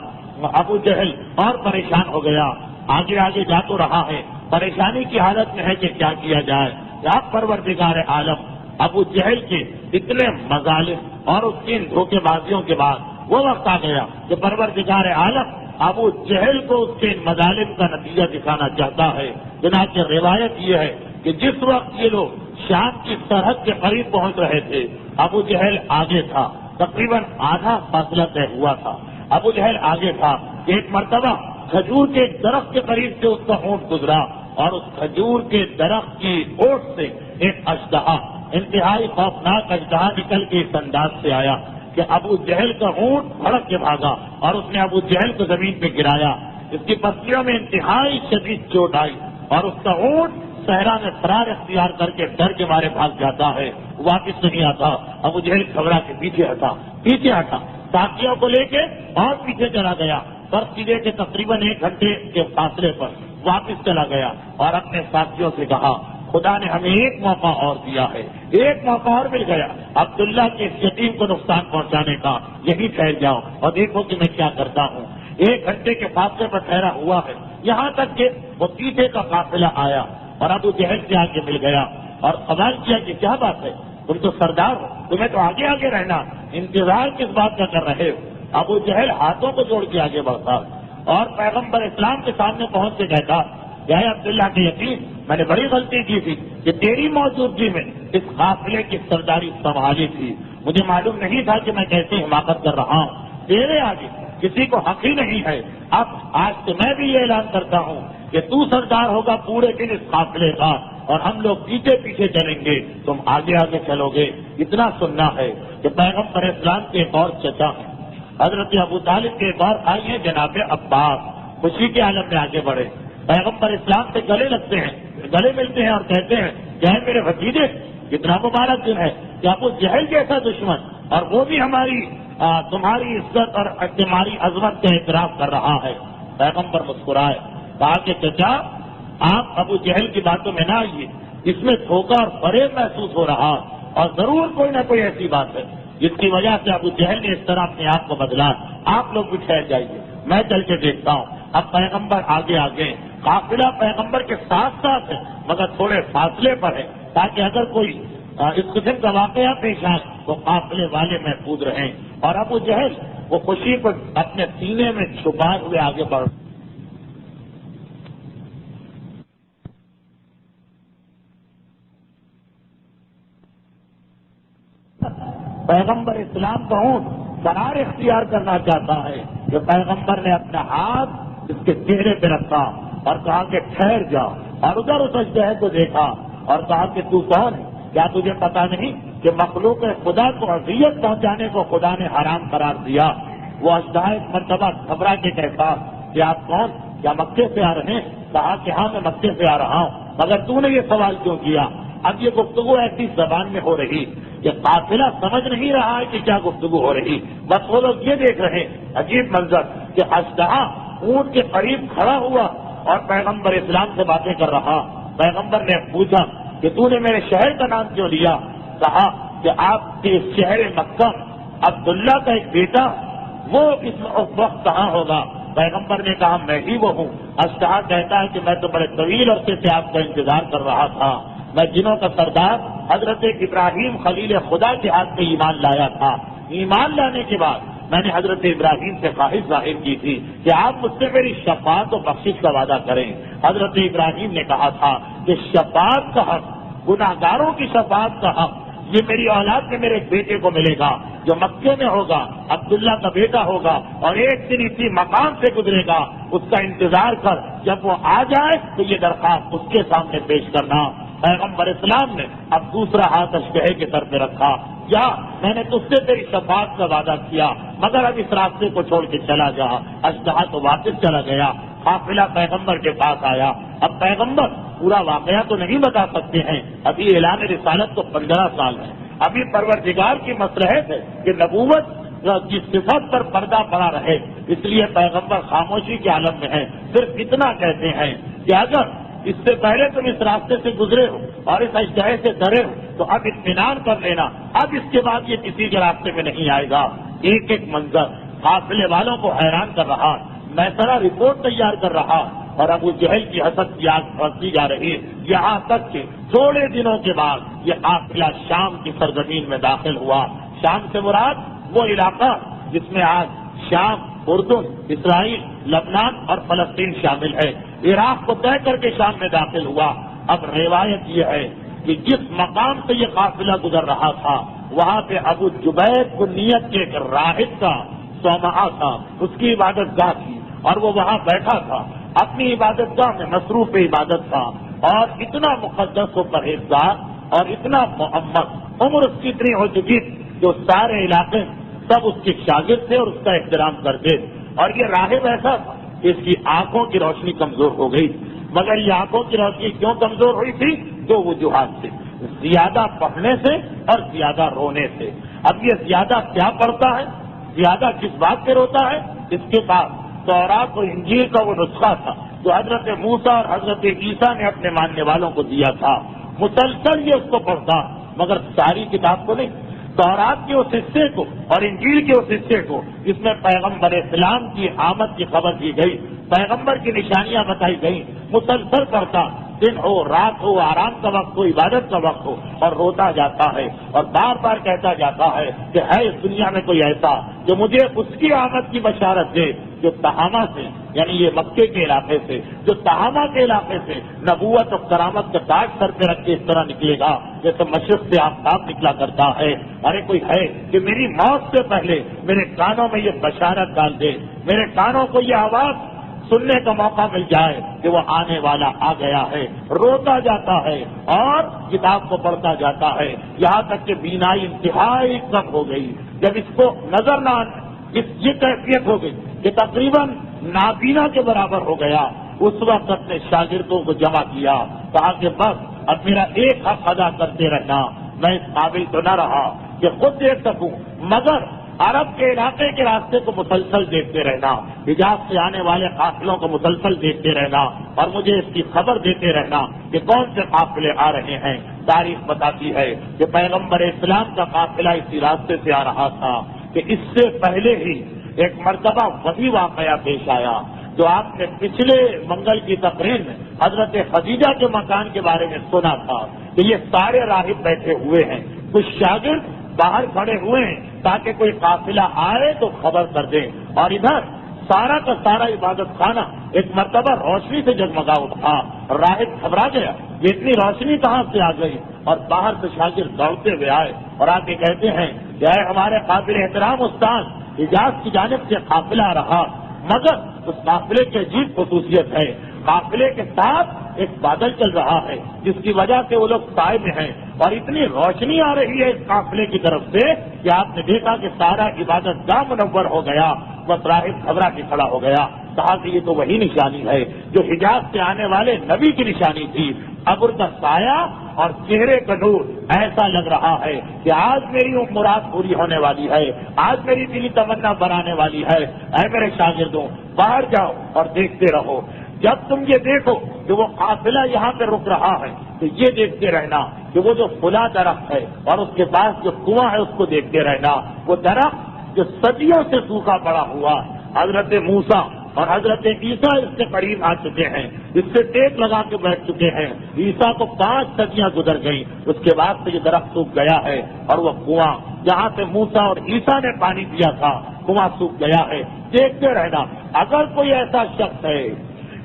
ابو جہل اور پریشان ہو گیا، آگے آگے جا تو رہا ہے، پریشانی کی حالت میں ہے کہ کیا کیا جائے۔ یا پروردگار عالم ابو جہل کے اتنے مظالم اور اس کی دھوکے بازیوں کے بعد وہ وقت آ گیا کہ پروردگار عالم ابو جہل کو اس کے مظالم کا نتیجہ دکھانا چاہتا ہے۔ چنانچہ روایت یہ ہے کہ جس وقت یہ لوگ شام کی سرحد کے قریب پہنچ رہے تھے، ابو جہل آگے تھا، تقریباً آدھا فاصلہ طے ہوا تھا، ابو جہل آگے تھا کہ ایک مرتبہ کھجور کے درخت کے قریب سے اس کا اونٹ گزرا اور اس کھجور کے درخت کی اوٹ سے ایک اژدہا، انتہائی خوفناک اژدہا نکل کے اس انداز سے آیا کہ ابو جہل کا اونٹ بھڑک کے بھاگا اور اس نے ابو جہل کو زمین پہ گرایا، اس کی پسلیوں میں انتہائی شدید چوٹ آئی اور اس کا اونٹ صحرا میں فرار اختیار کر کے ڈر کے مارے بھاگ جاتا ہے، واپس نہیں آتا۔ ابو جہل گھبرا کے پیچھے ہٹا، ساتھیوں کو لے کے اور پیچھے چلا گیا، برف قلعے کے تقریباً 1 گھنٹے کے فاصلے پر واپس چلا گیا اور اپنے ساتھیوں سے کہا خدا نے ہمیں ایک موقع اور دیا ہے، ایک موقع اور مل گیا عبداللہ کے اس یتیم کو نقصان پہنچانے کا، یہی ٹھہر جاؤ اور دیکھو کہ میں کیا کرتا ہوں۔ 1 گھنٹے کے فاصلے پر ٹھہرا ہوا ہے، یہاں تک کہ وہ پیچھے کا قافلہ آیا اور ابو جہل سے آگے مل گیا اور سوال کیا کہ کیا بات ہے، تم تو سردار ہو، تمہیں تو آگے آگے رہنا، انتظار کس بات کا کر رہے ہو؟ ابو جہل ہاتھوں کو جوڑ کے آگے بڑھتا اور پیغمبر اسلام کے سامنے پہنچ کے کہتا کہ اے عبداللہ کے یتیم، میں نے بڑی غلطی کی تھی کہ تیری موجودگی میں اس قافلے کی سرداری سنبھالی تھی، مجھے معلوم نہیں تھا کہ میں کیسے حماقت کر رہا ہوں، تیرے آگے کسی کو حق ہی نہیں ہے۔ اب آج سے میں بھی یہ اعلان کرتا ہوں کہ تو سردار ہوگا پورے دن اس قافلے کا اور ہم لوگ پیچھے پیچھے چلیں گے، تم آگے آگے چلو گے۔ اتنا سننا ہے کہ پیغمبر اسلام کے ایک اور چچا ہیں، حضرت ابو طالب کے ایک اور بھائی ہیں جناب عباس، خوشی کے عالم میں آگے بڑھے، پیغمبر اسلام سے گلے لگتے ہیں، گلے ملتے ہیں اور کہتے ہیں کہ اے میرے بھتیجے، کتنا مبارک دن ہے کہ ابو جہل جیسا دشمن اور وہ بھی تمہاری عزت اور تمہاری عظمت کا اعتراف کر رہا ہے۔ پیغمبر مسکرائے، کہا کہ چچا آپ ابو جہل کی باتوں میں نہ آئیے، اس میں دھوکہ اور فریب محسوس ہو رہا اور ضرور کوئی نہ کوئی ایسی بات ہے جس کی وجہ سے ابو جہل نے اس طرح اپنے آپ کو بدلا. آپ لوگ بھی ٹھہر جائیے, میں چل کے دیکھتا ہوں. اب پیغمبر آگے آگے, قافلہ پیغمبر کے ساتھ ساتھ ہے مگر تھوڑے فاصلے پر ہے, تاکہ اگر کوئی اس قسم کا واقعہ پیش آئے تو قافلے والے محفوظ رہیں. اور ابو جہل وہ خوشی کو اپنے سینے میں چھپائے ہوئے آگے بڑھ. پیغمبر اسلام کا اونٹ قرار اختیار کرنا چاہتا ہے کہ پیغمبر نے اپنا ہاتھ اس کے چہرے پہ رکھا اور کہا کہ ٹھہر جا, اور ادھر اس اژدہے کو دیکھا اور کہا کہ تو کون ہے؟ کیا تجھے پتا نہیں کہ مخلوق خدا کو اذیت پہنچانے کو خدا نے حرام قرار دیا؟ وہ اژدہا ایک مرتبہ گھبرا کے کہتا کہ آپ کون, کیا مکے سے آ رہے ہیں؟ کہا کہ ہاں میں مکے سے آ رہا ہوں. مگر تو نے یہ سوال کیوں کیا؟ اب یہ گفتگو ایسی زبان میں ہو رہی کہ قافلہ سمجھ نہیں رہا ہے کہ کیا گفتگو ہو رہی, بس وہ لوگ یہ دیکھ رہے ہیں عجیب منظر کہ اژدہا اونٹ کے قریب کھڑا ہوا اور پیغمبر اسلام سے باتیں کر رہا. پیغمبر نے پوچھا کہ تو نے میرے شہر کا نام کیوں لیا؟ کہا کہ آپ کے شہر مکہ عبداللہ کا ایک بیٹا وہ اس وقت کہاں ہوگا؟ پیغمبر نے کہا میں ہی وہ ہوں. اژدہا کہتا ہے کہ میں تو بڑے طویل عرصے سے آپ کا انتظار کر رہا تھا. میں جنوں کا سردار حضرت ابراہیم خلیل خدا کے ہاتھ میں ایمان لایا تھا. ایمان لانے کے بعد میں نے حضرت ابراہیم سے خواہش ظاہر کی تھی کہ آپ مجھ سے میری شفاعت و بخشش کا وعدہ کریں. حضرت ابراہیم نے کہا تھا کہ شفاعت کا حق, گناہگاروں کی شفاعت کا حق یہ میری اولاد میں میرے بیٹے کو ملے گا جو مکے میں ہوگا, عبداللہ کا بیٹا ہوگا, اور ایک دن اسی مقام سے گزرے گا. اس کا انتظار کر, جب وہ آ جائے تو یہ درخواست اس کے سامنے پیش کرنا. پیغمبر اسلام نے اب دوسرا ہاتھ اژدہے کے سر پہ رکھا. کیا میں نے تجھ سے تیری شفاعت کا وعدہ کیا, مگر اب اس راستے کو چھوڑ کے چلا جا. اژدہا تو واپس چلا گیا. قافلہ پیغمبر کے پاس آیا. اب پیغمبر پورا واقعہ تو نہیں بتا سکتے ہیں, ابھی اعلان رسالت تو 15 سال ہے. ابھی پروردگار کی مصلحت ہے کہ نبوت کی صفت پر پردہ پڑا رہے, اس لیے پیغمبر خاموشی کے عالم میں ہے. صرف اتنا کہتے ہیں کہ اگر اس سے پہلے تم اس راستے سے گزرے ہو اور اس اژدہے سے ڈرے ہو تو اب اطمینان کر لینا, اب اس کے بعد یہ کسی کے راستے میں نہیں آئے گا. ایک ایک منظر قافلے والوں کو حیران کر رہا. میں سارا رپورٹ تیار کر رہا اور ابو جہل کی حسد کی آگ پھنستی جا رہی, یہاں تک کہ تھوڑے دنوں کے بعد یہ قافلہ شام کی سرزمین میں داخل ہوا. شام سے مراد وہ علاقہ جس میں آج شام, اردن, اسرائیل, لبنان اور فلسطین شامل ہے. عراق کو طے کر کے شام میں داخل ہوا. اب روایت یہ ہے کہ جس مقام سے یہ قافلہ گزر رہا تھا وہاں پہ ابو جبیر کو نیت کے ایک راہب کا صومعہ تھا, اس کی عبادت گاہ تھی اور وہ وہاں بیٹھا تھا, اپنی عبادت گاہ میں مصروف عبادت تھا. اور اتنا مقدس و پرہیزگار اور اتنا محمد, عمر اس کی اتنی ہو چکی جو سارے علاقے سب اس کے شاگرد تھے اور اس کا احترام کرتے. اور یہ راہب ایسا تھا کہ اس کی آنکھوں کی روشنی کمزور ہو گئی. مگر یہ آنکھوں کی روشنی کیوں کمزور ہوئی تھی؟ دو وجوہات سے, زیادہ پڑھنے سے اور زیادہ رونے سے. اب یہ زیادہ کیا پڑھتا ہے, زیادہ کس بات پہ روتا ہے؟ اس کے پاس تورات و انجیل کا وہ نسخہ تھا جو حضرت موسیٰ اور حضرت عیسیٰ نے اپنے ماننے والوں کو دیا تھا. مسلسل یہ اس کو پڑھتا, مگر ساری کتاب کو نہیں. تورات کے اس حصے کو اور انجیل کے اس حصے کو جس میں پیغمبر اسلام کی آمد کی خبر دی گئی, پیغمبر کی نشانیاں بتائی گئی, مسلسل پڑھتا. دن ہو, رات ہو, آرام کا وقت ہو, عبادت کا وقت ہو, اور روتا جاتا ہے اور بار بار کہتا جاتا ہے کہ ہے اس دنیا میں کوئی ایسا جو مجھے اس کی آمد کی بشارت دے جو تہامہ سے, یعنی یہ مکے کے علاقے سے, جو تہامہ کے علاقے سے نبوت اور کرامت کا تاج سر پہ رکھ کے اس طرح نکلے گا جیسے مشرق سے آفتاب نکلا کرتا ہے. ارے کوئی ہے کہ میری موت سے پہلے میرے کانوں میں یہ بشارت ڈال دے, میرے کانوں کو یہ آواز سننے کا موقع مل جائے کہ وہ آنے والا آ گیا ہے. روتا جاتا ہے اور کتاب کو پڑھتا جاتا ہے, یہاں تک کہ بینائی انتہائی کم ہو گئی. جب اس کو نظر نہ یہ کیفیت ہو گئی کہ تقریباً نابینا کے برابر ہو گیا, اس وقت اپنے شاگردوں کو جمع کیا, کہا کہ بس اب میرا ایک حق ادا کرتے رہنا. میں اس قابل تو نہ رہا کہ خود دیکھ سکوں, مگر عرب کے علاقے کے راستے کو مسلسل دیکھتے رہنا, حجاز سے آنے والے قافلوں کو مسلسل دیکھتے رہنا, اور مجھے اس کی خبر دیتے رہنا کہ کون سے قافلے آ رہے ہیں. تاریخ بتاتی ہے کہ پیغمبر اسلام کا قافلہ اسی راستے سے آ رہا تھا کہ اس سے پہلے ہی ایک مرتبہ وہی واقعہ پیش آیا جو آپ نے پچھلے منگل کی تقریر میں حضرت خدیجہ کے مکان کے بارے میں سنا تھا کہ یہ سارے راہب بیٹھے ہوئے ہیں، کچھ شاگرد باہر کھڑے ہوئے ہیں تاکہ کوئی قافلہ آئے تو خبر کر دیں، اور ادھر سارا کا سارا عبادت خانہ ایک مرتبہ روشنی سے جگمگا اٹھا، راہب گھبرا گیا یہ اتنی روشنی کہاں سے آ گئی، اور باہر سے شاگرد دوڑتے ہوئے آئے اور آ کے کہتے ہیں کہ اے ہمارے قابل احترام استاد، حجاز کی جانب سے قافلہ آ رہا، مگر اس قافلے کی عجیب خصوصیت ہے، قافلے کے ساتھ ایک بادل چل رہا ہے جس کی وجہ سے وہ لوگ سائے میں ہیں، اور اتنی روشنی آ رہی ہے اس قافلے کی طرف سے کہ آپ نے دیکھا کہ سارا عبادت گاہ منور ہو گیا، بس راہب گھبرا کے کھڑا ہو گیا، کہا کہ یہ تو وہی نشانی ہے جو حجاز سے آنے والے نبی کی نشانی تھی، ابر کا سایہ اور چہرے کا نور، ایسا لگ رہا ہے کہ آج میری مراد پوری ہونے والی ہے، آج میری دلی تمنا بنانے والی ہے۔ اے میرے شاگردوں، باہر جاؤ اور دیکھتے رہو، جب تم یہ دیکھو کہ وہ قافلہ یہاں پہ رک رہا ہے تو یہ دیکھتے رہنا کہ وہ جو فلاں درخت ہے اور اس کے پاس جو کنواں ہے اس کو دیکھتے رہنا، وہ درخت جو صدیوں سے سوکھا پڑا ہوا، حضرت موسیٰ اور حضرت عیسیٰ اس کے قریب آ چکے ہیں، اس سے ٹیک لگا کے بیٹھ چکے ہیں، عیسیٰ کو 5 صدیاں گزر گئی، اس کے بعد سے یہ درخت سوکھ گیا ہے، اور وہ کنواں جہاں سے موسیٰ اور عیسیٰ نے پانی پیا تھا کنواں سوکھ گیا ہے، دیکھتے رہنا۔ اگر کوئی ایسا شخص ہے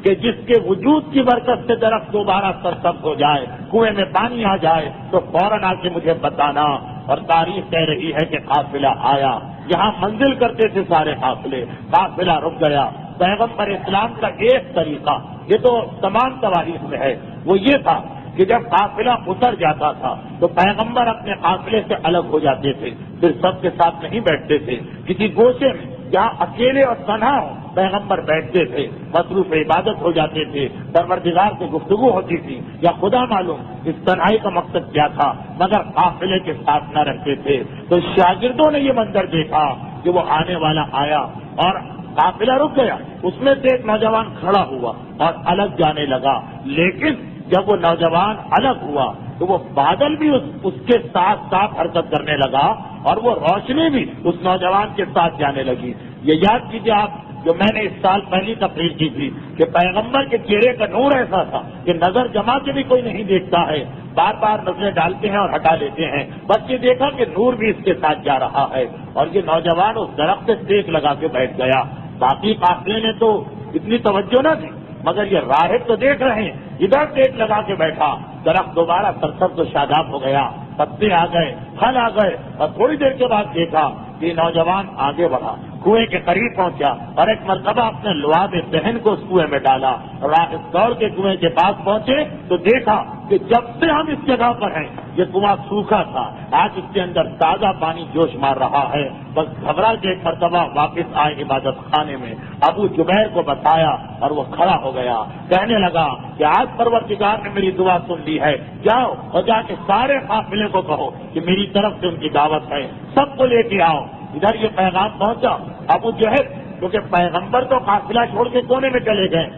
کہ جس کے وجود کی برکت سے درخت دوبارہ سرسبز ہو جائے، کنویں میں پانی آ جائے، تو فوراً آ کے مجھے بتانا۔ اور تاریخ کہہ رہی ہے کہ قافلہ آیا، یہاں منزل کرتے تھے سارے قافلے، قافلہ رک گیا۔ پیغمبر اسلام کا ایک طریقہ، یہ تو تمام تواریخ میں ہے، وہ یہ تھا کہ جب قافلہ اتر جاتا تھا تو پیغمبر اپنے قافلے سے الگ ہو جاتے تھے، پھر سب کے ساتھ نہیں بیٹھتے تھے، کسی گوشے میں جہاں اکیلے اور تنہا ہو پیغمبر بیٹھتے تھے، مصروف عبادت ہو جاتے تھے، پروردگار سے گفتگو ہوتی تھی، یا خدا معلوم اس تنہائی کا مقصد کیا تھا، مگر قافلے کے ساتھ نہ رہتے تھے۔ تو شاگردوں نے یہ منظر دیکھا کہ وہ آنے والا آیا اور قافلہ رک گیا، اس میں سے ایک نوجوان کھڑا ہوا اور الگ جانے لگا، لیکن جب وہ نوجوان الگ ہوا تو وہ بادل بھی اس کے ساتھ ساتھ حرکت کرنے لگا، اور وہ روشنی بھی اس نوجوان کے ساتھ جانے لگی۔ یہ یاد کیجیے آپ، جو میں نے اس سال پہلی تقریر کی تھی کہ پیغمبر کے چہرے کا نور ایسا تھا کہ نظر جما کے بھی کوئی نہیں دیکھتا ہے، بار بار نظریں ڈالتے ہیں اور ہٹا لیتے ہیں، بس یہ دیکھا کہ نور بھی اس کے ساتھ جا رہا ہے، اور یہ نوجوان اس درخت سے ٹیک لگا کے بیٹھ گیا۔ باقی قافلے نے تو اتنی توجہ نہ دی، مگر یہ راہب تو دیکھ رہے ہیں، ادھر ٹیک لگا کے بیٹھا، درخت دوبارہ سرسبز و شاداب ہو گیا، پتے آ گئے، پھل آ گئے، اور تھوڑی دیر کے بعد دیکھا کہ نوجوان آگے بڑھا، کنویں کے قریب پہنچا، اور ایک مرتبہ اپنے لعاب بہن کو اس کنویں میں ڈالا، راہب دوڑ کے کنویں کے پاس پہنچے تو دیکھا کہ جب سے ہم اس جگہ پر ہیں یہ کنواں سوکھا تھا، آج اس کے اندر تازہ پانی جوش مار رہا ہے۔ بس گھبرا کے ایک مرتبہ واپس آئے عبادت خانے میں، ابو جبیر کو بتایا اور وہ کھڑا ہو گیا، کہنے لگا کہ آج پروردگار نے میری دعا سن لی ہے، جاؤ اور جا کے سارے قافلے کو کہو کہ میری طرف سے ان کی دعوت ہے، سب کو لے کے آؤ۔ ادھر یہ پیغام پہنچا، ابو جہل کیونکہ پیغمبر تو قافلہ چھوڑ کے کونے میں چلے گئے،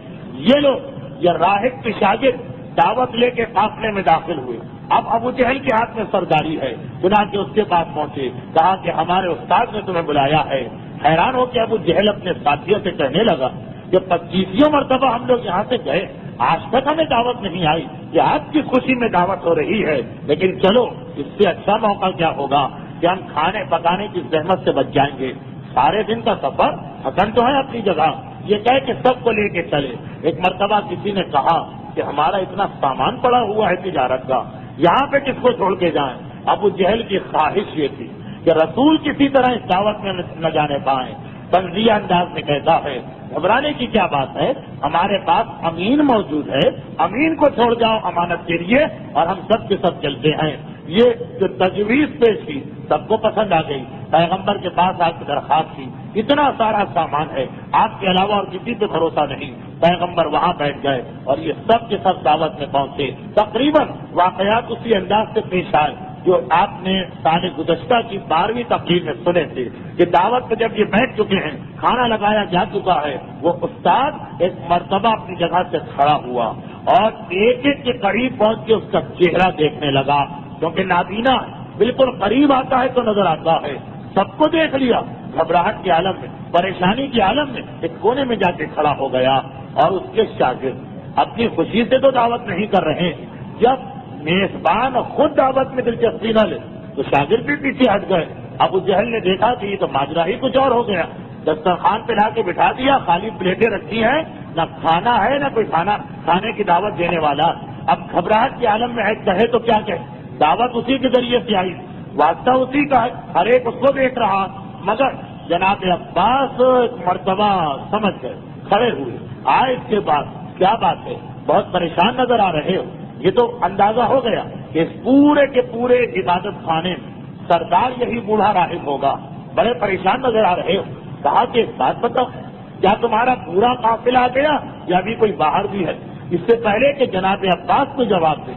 یہ لوگ یہ راہب کے شاگرد دعوت لے کے قافلے میں داخل ہوئے۔ اب ابو جہل کے ہاتھ میں سرداری ہے، چنانچہ اس کے پاس پہنچے، کہا کہ ہمارے استاد نے تمہیں بلایا ہے۔ حیران ہو کے ابو جہل اپنے ساتھیوں سے کہنے لگا کہ 25 مرتبہ ہم لوگ یہاں سے گئے، آج تک ہمیں دعوت نہیں آئی، کہ آپ کی خوشی میں دعوت ہو رہی ہے، لیکن چلو اس سے اچھا موقع کیا ہوگا کہ ہم کھانے پکانے کی زحمت سے بچ جائیں گے، سارے دن کا سفر تھکن تو ہے اپنی جگہ، یہ کہہ کے سب کو لے کے چلے۔ ایک مرتبہ کسی نے کہا کہ ہمارا اتنا سامان پڑا ہوا ہے تجارت کا، یہاں پہ کس کو چھوڑ کے جائیں؟ ابو جہل کی خواہش یہ تھی کہ رسول کسی طرح اس دعوت میں نہ جانے پائیں۔ تنزیہ انداز میں کہتا ہے گھبرانے کی کیا بات ہے، ہمارے پاس امین موجود ہے، امین کو چھوڑ جاؤ امانت کے لیے اور ہم سب کے سب چلتے ہیں۔ یہ جو تجویز پیش کی سب کو پسند آ گئی، پیغمبر کے پاس آ کے درخواست کی، اتنا سارا سامان ہے، آپ کے علاوہ اور کسی پہ بھروسہ نہیں۔ پیغمبر وہاں بیٹھ گئے اور یہ سب کے سب دعوت میں پہنچے۔ تقریباً واقعات اسی انداز سے پیش آئے جو آپ نے سال گزشتہ کی 12ویں تقریر میں سنے تھے کہ دعوت پہ جب یہ بیٹھ چکے ہیں، کھانا لگایا جا چکا ہے، وہ استاد ایک مرتبہ اپنی جگہ سے کھڑا ہوا اور ایک ایک کے قریب پہنچ کے اس کا چہرہ دیکھنے لگا، کیونکہ نابینا بالکل قریب آتا ہے تو نظر آتا ہے، سب کو دیکھ لیا، گھبراہٹ کے عالم میں، پریشانی کے عالم میں ایک کونے میں جا کے کھڑا ہو گیا۔ اور اس کے شاگرد اپنی خوشی سے تو دعوت نہیں کر رہے، جب میزبان خود دعوت میں دلچسپی نہ لے تو شاگرد بھی پیچھے ہٹ گئے۔ ابو جہل نے دیکھا کہ یہ تو ماجرا ہی کچھ اور ہو گیا، دسترخوان پہ لا کے بٹھا دیا، خالی پلیٹیں رکھی ہیں، نہ کھانا ہے نہ کوئی کھانے کی دعوت دینے والا۔ اب گھبراہٹ کے عالم میں ہے، کہے تو کیا کہے، دعوت اسی کے ذریعے سے آئی، واسطہ اسی کا ہے، ہر ایک اس کو دیکھ رہا، مگر جناب عباس ایک مرتبہ سمجھ گئے، کھڑے ہوئے، آئے اس کے بعد کیا بات ہے، بہت پریشان نظر آ رہے ہو۔ یہ تو اندازہ ہو گیا کہ اس پورے کے پورے عبادت خانے میں سردار یہی بوڑھا راہب ہوگا، بڑے پریشان نظر آ رہے ہو۔ کہا کہ ایک بات بتاؤ، کیا تمہارا پورا قافلہ آ گیا یا ابھی کوئی باہر بھی ہے؟ اس سے پہلے کہ جناب عباس کو جواب دے،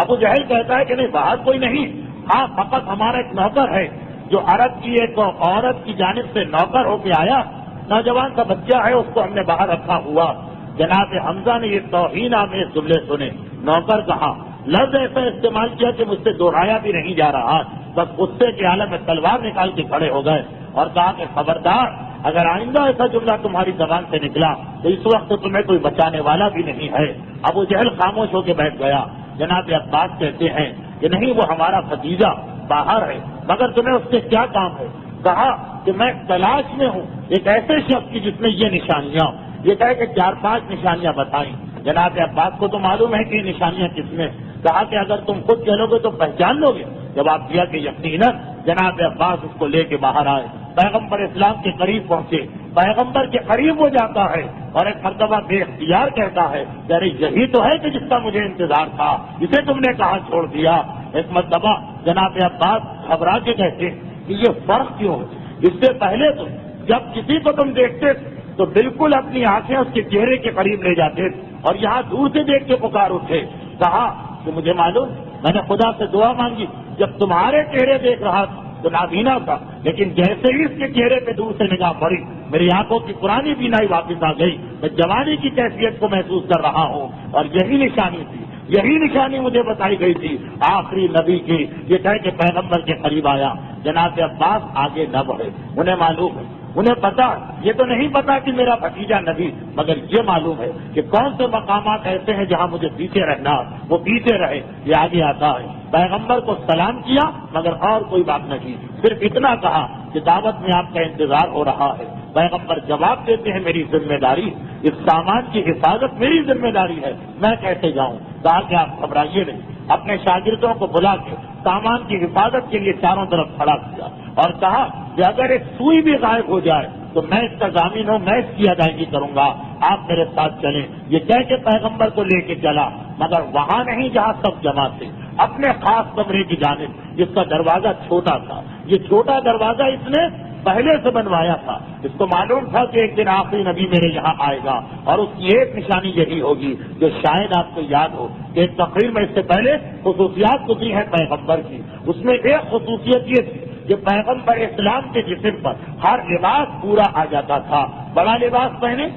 ابو جہل کہتا ہے کہ نہیں، باہر کوئی نہیں، ہاں فقط ہمارا ایک نوکر ہے جو عرب کی ایک عورت کی جانب سے نوکر ہو کے آیا، نوجوان کا بچہ ہے، اس کو ہم نے باہر رکھا ہوا۔ جناب حمزہ نے یہ توہین آمیز جملے سنے، نوکر کہا، لفظ ایسا استعمال کیا کہ مجھ سے دوہرایا بھی نہیں جا رہا، بس غصے کے عالم میں تلوار نکال کے کھڑے ہو گئے اور کہا کہ خبردار، اگر آئندہ ایسا جملہ تمہاری زبان سے نکلا تو اس وقت تمہیں کوئی بچانے والا بھی نہیں ہے۔ ابو جہل خاموش ہو کے بیٹھ گیا۔ جناب عباس کہتے ہیں کہ نہیں، وہ ہمارا بھتیجا باہر ہے، مگر تمہیں اس سے کیا کام ہے؟ کہا کہ میں تلاش میں ہوں ایک ایسے شخص کی جس میں یہ نشانیاں، یہ کہے کہ 4-5 نشانیاں بتائیں۔ جناب عباس کو تو معلوم ہے کہ یہ نشانیاں کس میں، کہا کہ اگر تم خود چلو گے تو پہچان لو گے۔ جواب دیا کہ یقیناً۔ جناب عباس اس کو لے کے باہر آئے، پیغمبر اسلام کے قریب پہنچے، پیغمبر کے قریب وہ جاتا ہے اور ایک مرتبہ بے اختیار کہتا ہے کہ ارے یہی تو ہے کہ جس کا مجھے انتظار تھا، اسے تم نے کہاں چھوڑ دیا۔ ایک مرتبہ جناب عباس گھبرا کے کہتے کہ یہ فرق کیوں ہے؟ اس سے پہلے تو جب کسی کو تم دیکھتے تو بالکل اپنی آنکھیں اس کے چہرے کے قریب لے جاتے اور یہاں دور سے دیکھ کے پکار اٹھے۔ کہا کہ مجھے معلوم، میں نے خدا سے دعا مانگی، جب تمہارے چہرے دیکھ رہا تھا تو نابینا تھا، لیکن جیسے ہی اس کے چہرے پہ دور سے نگاہ پڑی، میری آنکھوں کی پرانی بینائی واپس آ گئی، میں جوانی کی کیفیت کو محسوس کر رہا ہوں، اور یہی نشانی تھی، یہی نشانی مجھے بتائی گئی تھی آخری نبی کی۔ یہ کہہ کہ پیغمبر کے قریب آیا۔ جناب عباس آگے نہ بڑھے، انہیں معلوم ہے، انہیں پتا، یہ تو نہیں پتا کہ میرا بھتیجا نبی، مگر یہ معلوم ہے کہ کون سے مقامات ایسے ہیں جہاں مجھے پیچھے رہنا، وہ پیچھے رہے۔ یہ آگے آتا ہے، پیغمبر کو سلام کیا مگر اور کوئی بات نہیں، صرف اتنا کہا کہ دعوت میں آپ کا انتظار ہو رہا ہے۔ پیغمبر جواب دیتے ہیں میری ذمہ داری، اس سامان کی حفاظت میری ذمہ داری ہے، میں کیسے جاؤں؟ کہا کہ آپ گھبرائیے نہیں، اپنے شاگردوں کو بلا کے سامان کی حفاظت کے لیے چاروں طرف کھڑا کیا اور کہا کہ اگر ایک سوئی بھی غائب ہو جائے تو میں اس کا ضامن ہوں، میں اس کی ادائیگی کروں گا، آپ میرے ساتھ چلیں۔ یہ کہہ کے پیغمبر کو لے کے چلا، مگر وہاں نہیں جہاں سب جمع تھے، اپنے خاص کمرے کی جانب، جس کا دروازہ چھوٹا تھا۔ یہ چھوٹا دروازہ اس نے پہلے سے بنوایا تھا، اس کو معلوم تھا کہ ایک دن آخری نبی میرے یہاں آئے گا، اور اس کی ایک نشانی یہی ہوگی جو شاید آپ کو یاد ہو کہ ایک تقریر میں اس سے پہلے خصوصیات گزری ہے پیغمبر کی، اس میں ایک خصوصیت یہ تھی کہ پیغمبر اسلام کے جسم پر ہر لباس پورا آ جاتا تھا۔ بڑا لباس پہنے،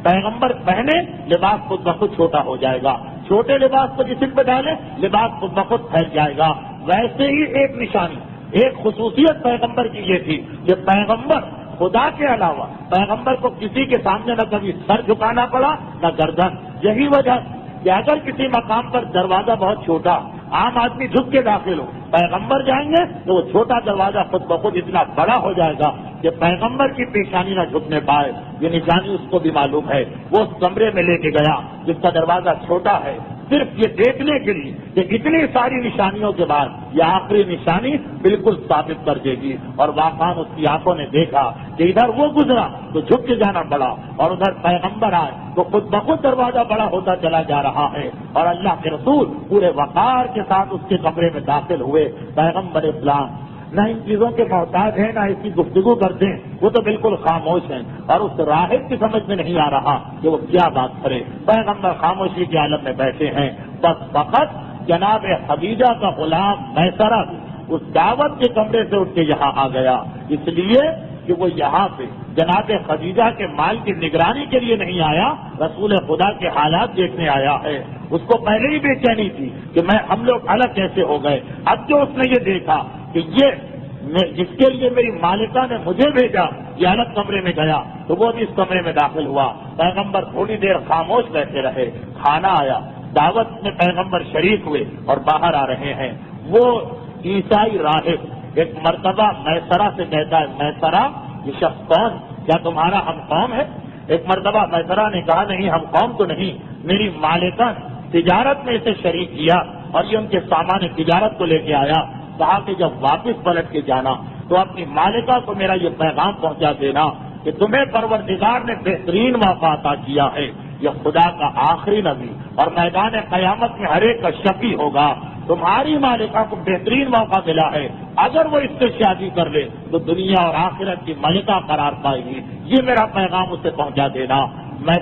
پیغمبر پہنے، لباس خود بخود چھوٹا ہو جائے گا، چھوٹے لباس کو جسم پہ ڈالے، لباس خود بخود پھیل جائے گا۔ ویسے ہی ایک نشانی، ایک خصوصیت پیغمبر کی یہ تھی کہ پیغمبر خدا کے علاوہ پیغمبر کو کسی کے سامنے نہ کبھی سر جھکانا پڑا نہ گردن۔ یہی وجہ کہ اگر کسی مقام پر دروازہ بہت چھوٹا، عام آدمی جھک کے داخل ہو، پیغمبر جائیں گے تو وہ چھوٹا دروازہ خود بخود اتنا بڑا ہو جائے گا کہ پیغمبر کی پیشانی نہ جھکنے پائے۔ یہ نشانی اس کو بھی معلوم ہے۔ وہ اس کمرے میں لے کے گیا جس کا دروازہ چھوٹا ہے، صرف یہ دیکھنے کے لیے کہ اتنی ساری نشانیوں کے بعد یہ آخری نشانی بالکل ثابت کر دے گی۔ اور واقعاً اس کی آنکھوں نے دیکھا کہ ادھر وہ گزرا تو جھک کے جانا پڑا، اور ادھر پیغمبر آئے تو خود بخود دروازہ بڑا ہوتا چلا جا رہا ہے، اور اللہ کے رسول پورے وقار کے ساتھ اس کے کمرے میں داخل ہوئے۔ پیغمبر اسلام نہ ان چیزوں کے محتاج ہیں، نہ اس کی گفتگو کرتے ہیں، وہ تو بالکل خاموش ہیں، اور اس راہب کی سمجھ میں نہیں آ رہا کہ وہ کیا بات کرے۔ پیغمبر خاموشی کے عالم میں بیٹھے ہیں، بس فقط جناب خدیجہ کا غلام میسرہ اس دعوت کے کمرے سے اٹھ کے یہاں آ گیا، اس لیے کہ وہ یہاں پہ جناب خدیجہ کے مال کی نگرانی کے لیے نہیں آیا، رسول خدا کے حالات دیکھنے آیا ہے۔ اس کو پہلے ہی بے چینی تھی کہ ہم لوگ الگ کیسے ہو گئے۔ اب جو اس نے یہ دیکھا کہ جس کے لیے میری مالکہ نے مجھے بھیجا یہ الگ کمرے میں گیا، تو وہ بھی اس کمرے میں داخل ہوا۔ پیغمبر تھوڑی دیر خاموش بیٹھے رہے، کھانا آیا، دعوت میں پیغمبر شریک ہوئے اور باہر آ رہے ہیں۔ وہ عیسائی راہب ایک مرتبہ میسرہ سے کہتا ہے، میسرہ یہ شخص کون، کیا تمہارا ہم قوم ہے؟ ایک مرتبہ میسرہ نے کہا نہیں، ہم قوم تو نہیں، میری مالکہ تجارت میں اسے شریک کیا اور یہ ان کے سامان تجارت کو لے کے آیا۔ کہا کہ جب واپس پلٹ کے جانا تو اپنی مالکہ کو میرا یہ پیغام پہنچا دینا کہ تمہیں پروردگار نے بہترین موقع عطا کیا ہے، یہ خدا کا آخری نبی اور میدان قیامت میں ہر ایک کا شفیع ہوگا، تمہاری مالکہ کو بہترین موقع ملا ہے، اگر وہ اس سے شادی کر لے تو دنیا اور آخرت کی ملکہ قرار پائے گی، یہ میرا پیغام اسے پہنچا دینا۔ میں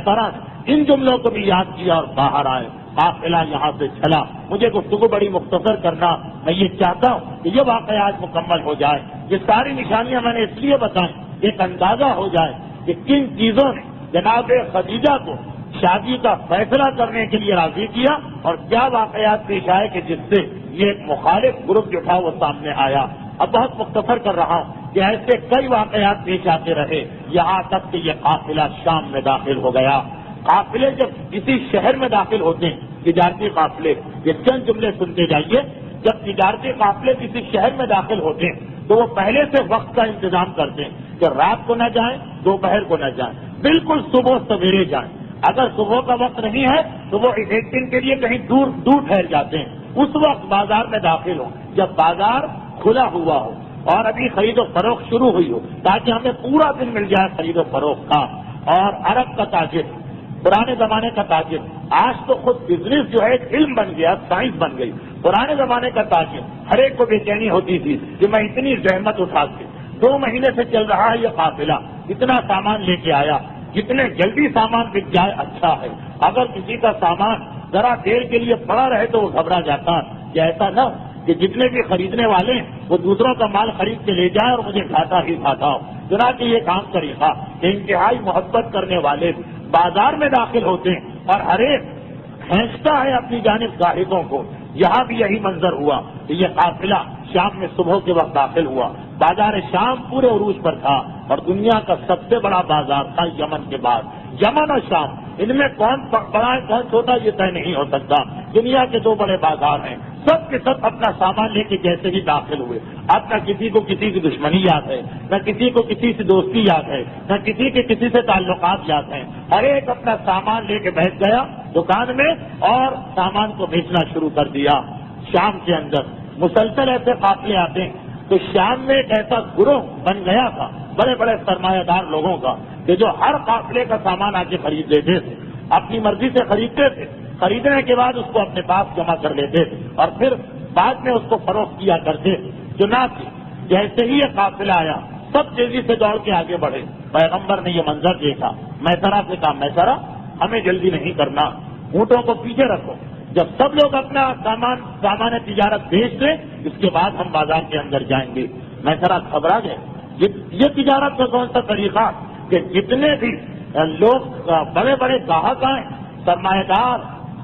ان جملوں کو بھی یاد کیا اور باہر آئے، قافلہ یہاں سے چلا۔ مجھے گفتگو بڑی مختصر کرنا، میں یہ چاہتا ہوں کہ یہ واقعہ آج مکمل ہو جائے، یہ ساری نشانیاں میں نے اس لیے بتائیں ایک اندازہ ہو جائے کہ کن چیزوں نے جناب خدیجہ کو شادی کا فیصلہ کرنے کے لیے راضی کیا اور کیا واقعات پیش آئے کہ جس سے یہ ایک مخالف گروپ جو تھا وہ سامنے آیا۔ اب بہت مختصر کر رہا ہوں کہ ایسے کئی واقعات پیش آتے رہے یہاں تک کہ یہ قافلہ شام میں داخل ہو گیا۔ قافلے جب کسی شہر میں داخل ہوتے ہیں، تجارتی قافلے، یہ چند جملے سنتے جائیے، جب تجارتی قافلے کسی شہر میں داخل ہوتے ہیں تو وہ پہلے سے وقت کا انتظام کرتے ہیں کہ رات کو نہ جائیں، دوپہر کو نہ جائیں، بالکل صبح سویرے جائیں۔ اگر صبح کا وقت نہیں ہے تو وہ ایک دن کے لیے کہیں دور ٹھہر جاتے ہیں، اس وقت بازار میں داخل ہوں جب بازار کھلا ہوا ہو اور ابھی خرید و فروخت شروع ہوئی ہو، تاکہ ہمیں پورا دن مل جائے خرید و فروخت کا۔ اور عرب کا تاجر، پرانے زمانے کا تاجر، آج تو خود بزنس جو ہے ایک علم بن گیا، سائنس بن گئی۔ پرانے زمانے کا تاجر ہر ایک کو بے چینی ہوتی تھی کہ میں اتنی زحمت اٹھا کے 2 مہینے سے چل رہا ہے یہ قافلہ، اتنا سامان لے کے آیا، جتنے جلدی سامان بک جائے اچھا ہے، اگر کسی کا سامان ذرا دیر کے لیے پڑا رہے تو وہ گھبرا جاتا ہے کہ ایسا نہ کہ جتنے بھی خریدنے والے ہیں وہ دوسروں کا مال خرید کے لے جائیں اور مجھے گھاٹا ہی کھاتا ہو۔ چنانچہ یہ کام طریقہ کہ انتہائی محبت کرنے والے بازار میں داخل ہوتے ہیں اور ہر ایک کھینچتا ہے اپنی جانب گاہکوں کو۔ یہاں بھی یہی منظر ہوا کہ یہ قافلہ شام میں صبح کے وقت داخل ہوا۔ بازار شام پورے عروج پر تھا اور دنیا کا سب سے بڑا بازار تھا یمن کے بعد۔ یمن اور شام، ان میں کون بڑا ہے کون چھوٹا یہ طے نہیں ہو سکتا۔ دنیا کے 2 بڑے بازار ہیں، سب کے سب اپنا سامان لے کے جیسے ہی داخل ہوئے۔ اب نہ کسی کو کسی کی دشمنی یاد ہے، نہ کسی کو کسی سے دوستی یاد ہے، نہ کسی کے کسی سے تعلقات یاد ہیں۔ ہر ایک اپنا سامان لے کے بیٹھ گیا دکان میں اور سامان کو بیچنا شروع کر دیا۔ شام کے اندر مسلسل ایسے قافلے آتے ہیں تو شام میں ایک ایسا گروہ بن گیا تھا بڑے بڑے سرمایہ دار لوگوں کا کہ جو ہر قافلے کا سامان آ کے خرید لیتے تھے، اپنی مرضی سے خریدتے تھے، خریدنے کے بعد اس کو اپنے پاس جمع کر لیتے تھے اور پھر بعد میں اس کو فروخت کیا کرتے تھے۔ چنانچہ جیسے ہی یہ قافلہ آیا سب تیزی سے دوڑ کے آگے بڑھے۔ پیغمبر نے یہ منظر دیکھا، میسرہ سے کہا میسرہ ہمیں جلدی نہیں کرنا، اونٹوں کو پیچھے رکھو، جب سب لوگ اپنا سامان تجارت بھیج دیں اس کے بعد ہم بازار کے اندر جائیں گے۔ میسرہ گھبرا گئے، یہ تجارت کا کون سا طریقہ کہ جتنے بھی لوگ بڑے بڑے گاہک آئیں، سرمایہ دار،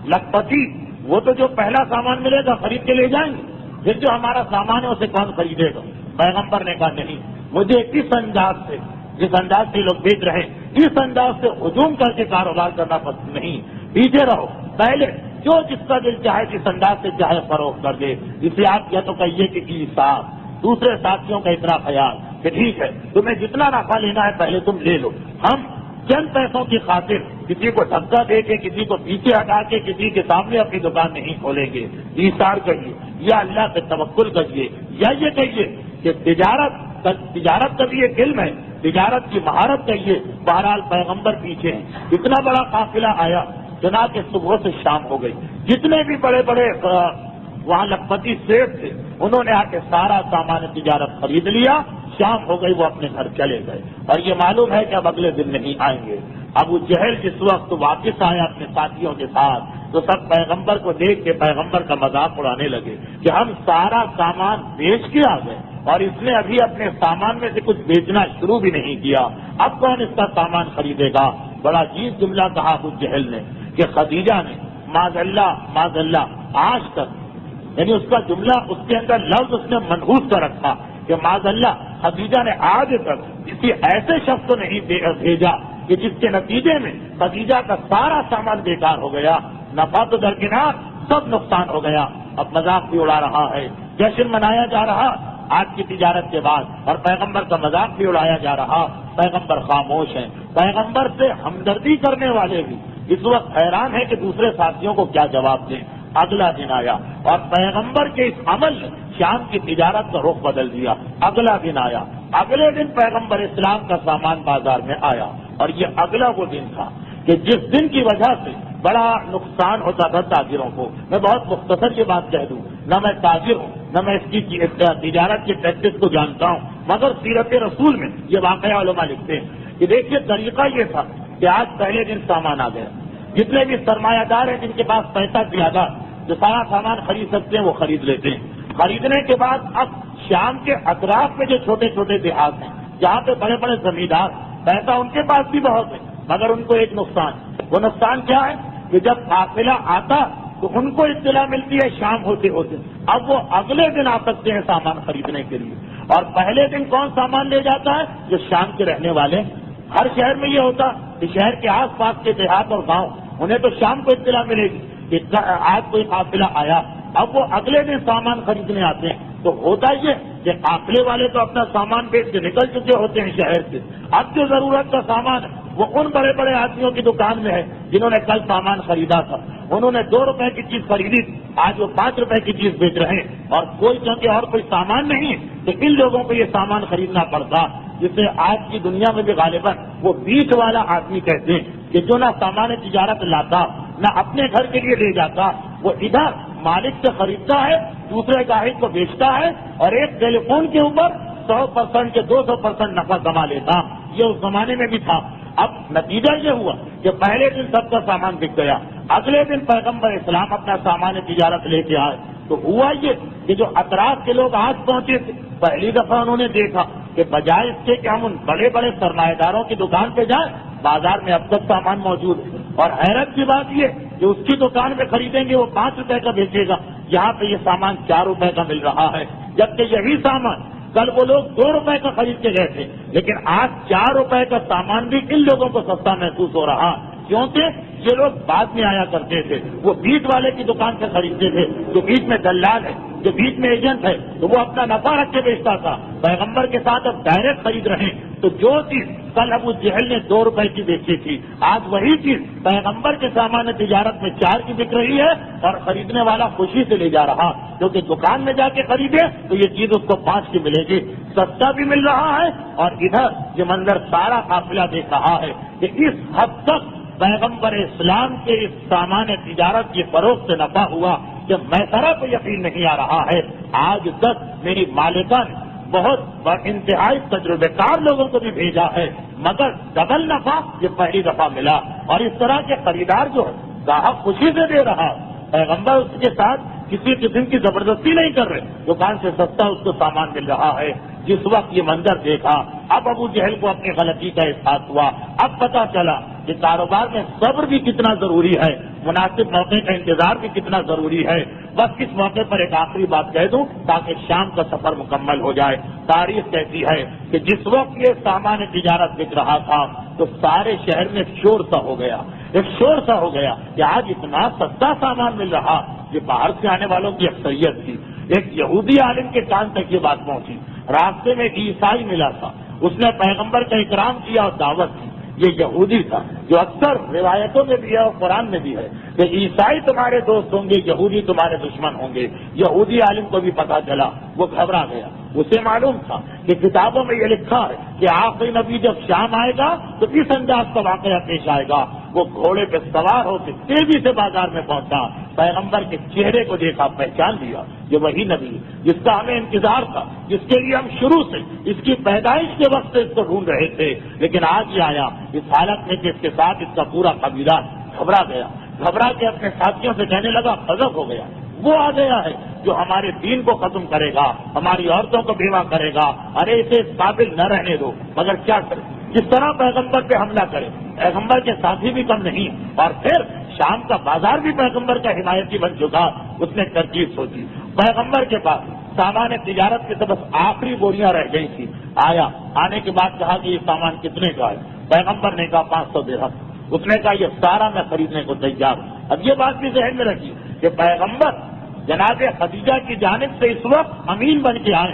لکھپتی، وہ تو جو پہلا سامان ملے گا خرید کے لے جائیں گے، پھر جو ہمارا سامان ہے اسے کون خریدے گا؟ پیغمبر نے کہا نہیں، مجھے جس انداز سے لوگ بیچ رہے ہیں اس انداز سے ہجوم کر کے کاروبار کرنا پسند نہیں، پیچھے رہو، پہلے جو جس کا دل چاہے جس انداز سے چاہے فروخت کر دے۔ اسے آپ یا تو کہیے کہ ساتھ دوسرے ساتھیوں کا اتنا خیال کہ ٹھیک ہے تمہیں جتنا نفع لینا ہے پہلے تم لے لو، ہم چند پیسوں کی خاطر کسی کو دھکا دے کے، کسی کو پیچھے ہٹا کے، کسی کے سامنے اپنی دکان نہیں کھولیں گے۔ ایثار کہیے یا اللہ پہ توکل کریے، یا یہ کہیے کہ تجارت کا بھی ایک علم ہے، تجارت کی مہارت کہیے۔ بہرحال پیغمبر پیچھے ہیں، اتنا بڑا قافلہ آیا، چنانچہ صبح سے شام ہو گئی۔ جتنے بھی بڑے بڑے وہاں لکھپتی سیٹ تھے انہوں نے آ کے سارا سامان تجارت خرید لیا، شام ہو گئی، وہ اپنے گھر چلے گئے اور یہ معلوم ہے کہ اب اگلے دن نہیں آئیں گے۔ ابو جہل جس وقت واپس آیا اپنے ساتھیوں کے ساتھ تو سب پیغمبر کو دیکھ کے پیغمبر کا مذاق اڑانے لگے کہ ہم سارا سامان بیچ کے آ گئے اور اس نے ابھی اپنے سامان میں سے کچھ بیچنا شروع بھی نہیں کیا، اب کون اس کا سامان خریدے گا؟ بڑا عجیب جملہ کہا ابو جہل نے کہ خدیجہ نے معاذ اللہ آج تک، یعنی اس کا جملہ، اس کے اندر لفظ اس نے منحوس کر رکھا کہ معاذ اللہ خدیجہ نے آج تک کسی ایسے شخص کو نہیں بھیجا کہ جس کے نتیجے میں خدیجہ کا سارا سامان بیکار ہو گیا، نفع تو درکنار، سب نقصان ہو گیا۔ اب مذاق بھی اڑا رہا ہے، جشن منایا جا رہا آج کی تجارت کے بعد، اور پیغمبر کا مذاق بھی اڑایا جا رہا۔ پیغمبر خاموش ہیں، پیغمبر سے ہمدردی کرنے والے بھی اس وقت حیران ہے کہ دوسرے ساتھیوں کو کیا جواب دیں۔ اگلا دن آیا اور پیغمبر کے اس عمل نے شام کی تجارت کا رخ بدل دیا۔ اگلا دن آیا، اگلے دن پیغمبر اسلام کا سامان بازار میں آیا، اور یہ اگلا وہ دن تھا کہ جس دن کی وجہ سے بڑا نقصان ہوتا تھا تاجروں کو۔ میں بہت مختصر یہ بات کہہ دوں، نہ میں تاجر ہوں، نہ میں اس کی تجارت کی پریکٹس کو جانتا ہوں، مگر سیرت رسول میں یہ واقعہ علماء لکھتے ہیں کہ دیکھیے طریقہ یہ تھا کہ آج پہلے دن سامان آ گیا، جتنے بھی سرمایہ دار ہیں جن کے پاس پیسہ زیادہ جو سارا سامان خرید سکتے ہیں وہ خرید لیتے ہیں۔ خریدنے کے بعد اب شام کے اطراف میں جو چھوٹے چھوٹے دیہات ہیں جہاں پہ بڑے بڑے زمیندار، پیسہ ان کے پاس بھی بہت ہے، مگر ان کو ایک نقصان، وہ نقصان کیا ہے کہ جب قافلہ آتا تو ان کو اطلاع ملتی ہے شام ہوتے ہوتے، اب وہ اگلے دن آ سکتے ہیں سامان خریدنے کے لیے۔ اور پہلے دن کون سامان لے جاتا ہے؟ جو شام کے رہنے والے۔ ہر شہر میں یہ ہوتا کہ شہر کے آس پاس کے دیہات اور گاؤں، انہیں تو شام کو اطلاع ملے گی کہ آج کوئی قافلہ آیا، اب وہ اگلے دن سامان خریدنے آتے ہیں۔ تو ہوتا یہ کہ قافلے والے تو اپنا سامان بیچ کے نکل چکے ہوتے ہیں شہر سے، اب جو ضرورت کا سامان ہے وہ ان بڑے بڑے آدمیوں کی دکان میں ہے جنہوں نے کل سامان خریدا تھا، انہوں نے 2 روپے کی چیز خریدی، آج وہ 5 روپے کی چیز بیچ رہے ہیں، اور کیونکہ اور کوئی سامان نہیں ہے تو ان لوگوں کو یہ سامان خریدنا پڑتا، جسے آج کی دنیا میں بھی غالباً وہ بیچ والا آدمی کہتے ہیں کہ جو نہ سامان تجارت لاتا نہ اپنے گھر کے لیے لے جاتا، وہ ادھر مالک سے خریدتا ہے، دوسرے گاہک کو بیچتا ہے، اور ایک ٹیلی فون کے اوپر 100% کے 200% نفع کما لیتا۔ یہ اس زمانے میں بھی تھا۔ اب نتیجہ یہ ہوا کہ پہلے دن سب کا سامان بک گیا، اگلے دن پیغمبر اسلام اپنا سامان تجارت لے کے آئے، تو ہوا یہ کہ جو اطراف کے لوگ آج پہنچے تھے پہلی دفعہ انہوں نے دیکھا کہ بجائے اس کے کہ ہم ان بڑے بڑے سرمایہ داروں کی دکان پہ جائیں، بازار میں اب تک سامان موجود ہے، اور حیرت کی بات یہ کہ اس کی دکان میں خریدیں گے وہ 5 روپے کا بیچے گا، یہاں پہ یہ سامان 4 روپے کا مل رہا ہے، جبکہ یہی سامان کل وہ لوگ 2 روپے کا خرید کے گئے تھے، لیکن آج 4 روپے کا سامان بھی ان لوگوں کو سستا محسوس ہو رہا، کیونکہ یہ لوگ بعد میں آیا کرتے تھے، وہ بیچ والے کی دکان سے خریدتے تھے، جو بیچ میں دلال ہے، جو بیچ میں ایجنٹ ہے، تو وہ اپنا نفع رکھ کے بیچتا تھا۔ پیغمبر کے ساتھ اب ڈائریکٹ خرید رہے ہیں، تو جو چیز کل ابو جہل نے 2 روپے کی بیچی تھی، آج وہی چیز پیغمبر کے سامان تجارت میں 4 کی بک رہی ہے، اور خریدنے والا خوشی سے لے جا رہا، کیونکہ دکان میں جا کے خریدے تو یہ چیز اس کو 5 کی ملے گی، سستا بھی مل رہا ہے، اور ادھر یہ منظر سارا قافلہ دیکھ رہا ہے کہ اس حد تک پیغمبر اسلام کے اس سامان تجارت کی فروخت سے نفع ہوا کہ میں طرح کو یقین نہیں آ رہا ہے۔ آج تک میری مالکہ نے بہت انتہائی تجربے کار لوگوں کو بھی بھیجا ہے، مگر ڈبل نفع یہ پہلی دفعہ ملا، اور اس طرح کے خریدار جو ہے گاہک خوشی سے دے رہا، پیغمبر اس کے ساتھ کسی قسم کی زبردستی نہیں کر رہے، دکان سے سستا اس کو سامان مل رہا ہے۔ جس وقت یہ منظر دیکھا اب ابو جہل کو اپنی غلطی کا احساس ہوا، اب پتہ چلا کہ کاروبار میں صبر بھی کتنا ضروری ہے، مناسب موقع کا انتظار بھی کتنا ضروری ہے۔ بس اس موقع پر ایک آخری بات کہہ دوں تاکہ شام کا سفر مکمل ہو جائے۔ تاریخ کہتی ہے کہ جس وقت یہ سامان تجارت بک رہا تھا تو سارے شہر میں شور سا ہو گیا، ایک شور سا ہو گیا کہ آج اتنا سستا سامان مل رہا۔ یہ باہر سے آنے والوں کی اکثریت تھی۔ ایک یہودی عالم کے کان تک یہ بات پہنچی، راستے میں ایک عیسائی ملا تھا، اس نے پیغمبر کا اکرام کیا اور دعوت کی۔ یہ یہودی تھا جو اکثر روایتوں میں بھی ہے اور قرآن میں بھی ہے کہ عیسائی تمہارے دوست ہوں گے، یہودی تمہارے دشمن ہوں گے۔ یہودی عالم کو بھی پتا چلا، وہ گھبرا گیا، اسے معلوم تھا کہ کتابوں میں یہ لکھا ہے کہ آخری نبی جب شام آئے گا تو اس انداز کا واقعہ پیش آئے گا۔ وہ گھوڑے پہ سوار ہو کے تیزی سے بازار میں پہنچا، پیغمبر کے چہرے کو دیکھا، پہچان لیا یہ وہی نبی جس کا ہمیں انتظار تھا، جس کے لیے ہم شروع سے اس کی پیدائش کے وقت سے اس کو ڈھونڈ رہے تھے، لیکن آج یہ آیا اس حالت میں کہ اس کے ساتھ اس کا پورا قبیلہ گھبرا گیا، گھبرا کے اپنے ساتھیوں سے کہنے لگا غضب ہو گیا، وہ آ گیا ہے جو ہمارے دین کو ختم کرے گا، ہماری عورتوں کو بیوہ کرے گا. ارے اسے اس قابل نہ رہنے دو، مگر کیا کرے؟ کس طرح پیغمبر پہ حملہ کرے؟ پیغمبر کے ساتھی بھی کم نہیں، اور پھر شام کا بازار بھی پیغمبر کا حمایتی بن چکا. اس نے ترجیح سوچی، پیغمبر کے پاس سامان تجارت کی تو بس آخری بوریاں رہ گئی تھی. آیا، آنے کے بعد کہا کہ یہ سامان کتنے کا ہے؟ پیغمبر نے کہا 500 درہم. اس نے کہا یہ سارا میں خریدنے کو تیار ہوں. اب یہ بات بھی ذہن میں رکھی کہ پیغمبر جناب خدیجہ کی جانب سے اس وقت امین بن کے آئے،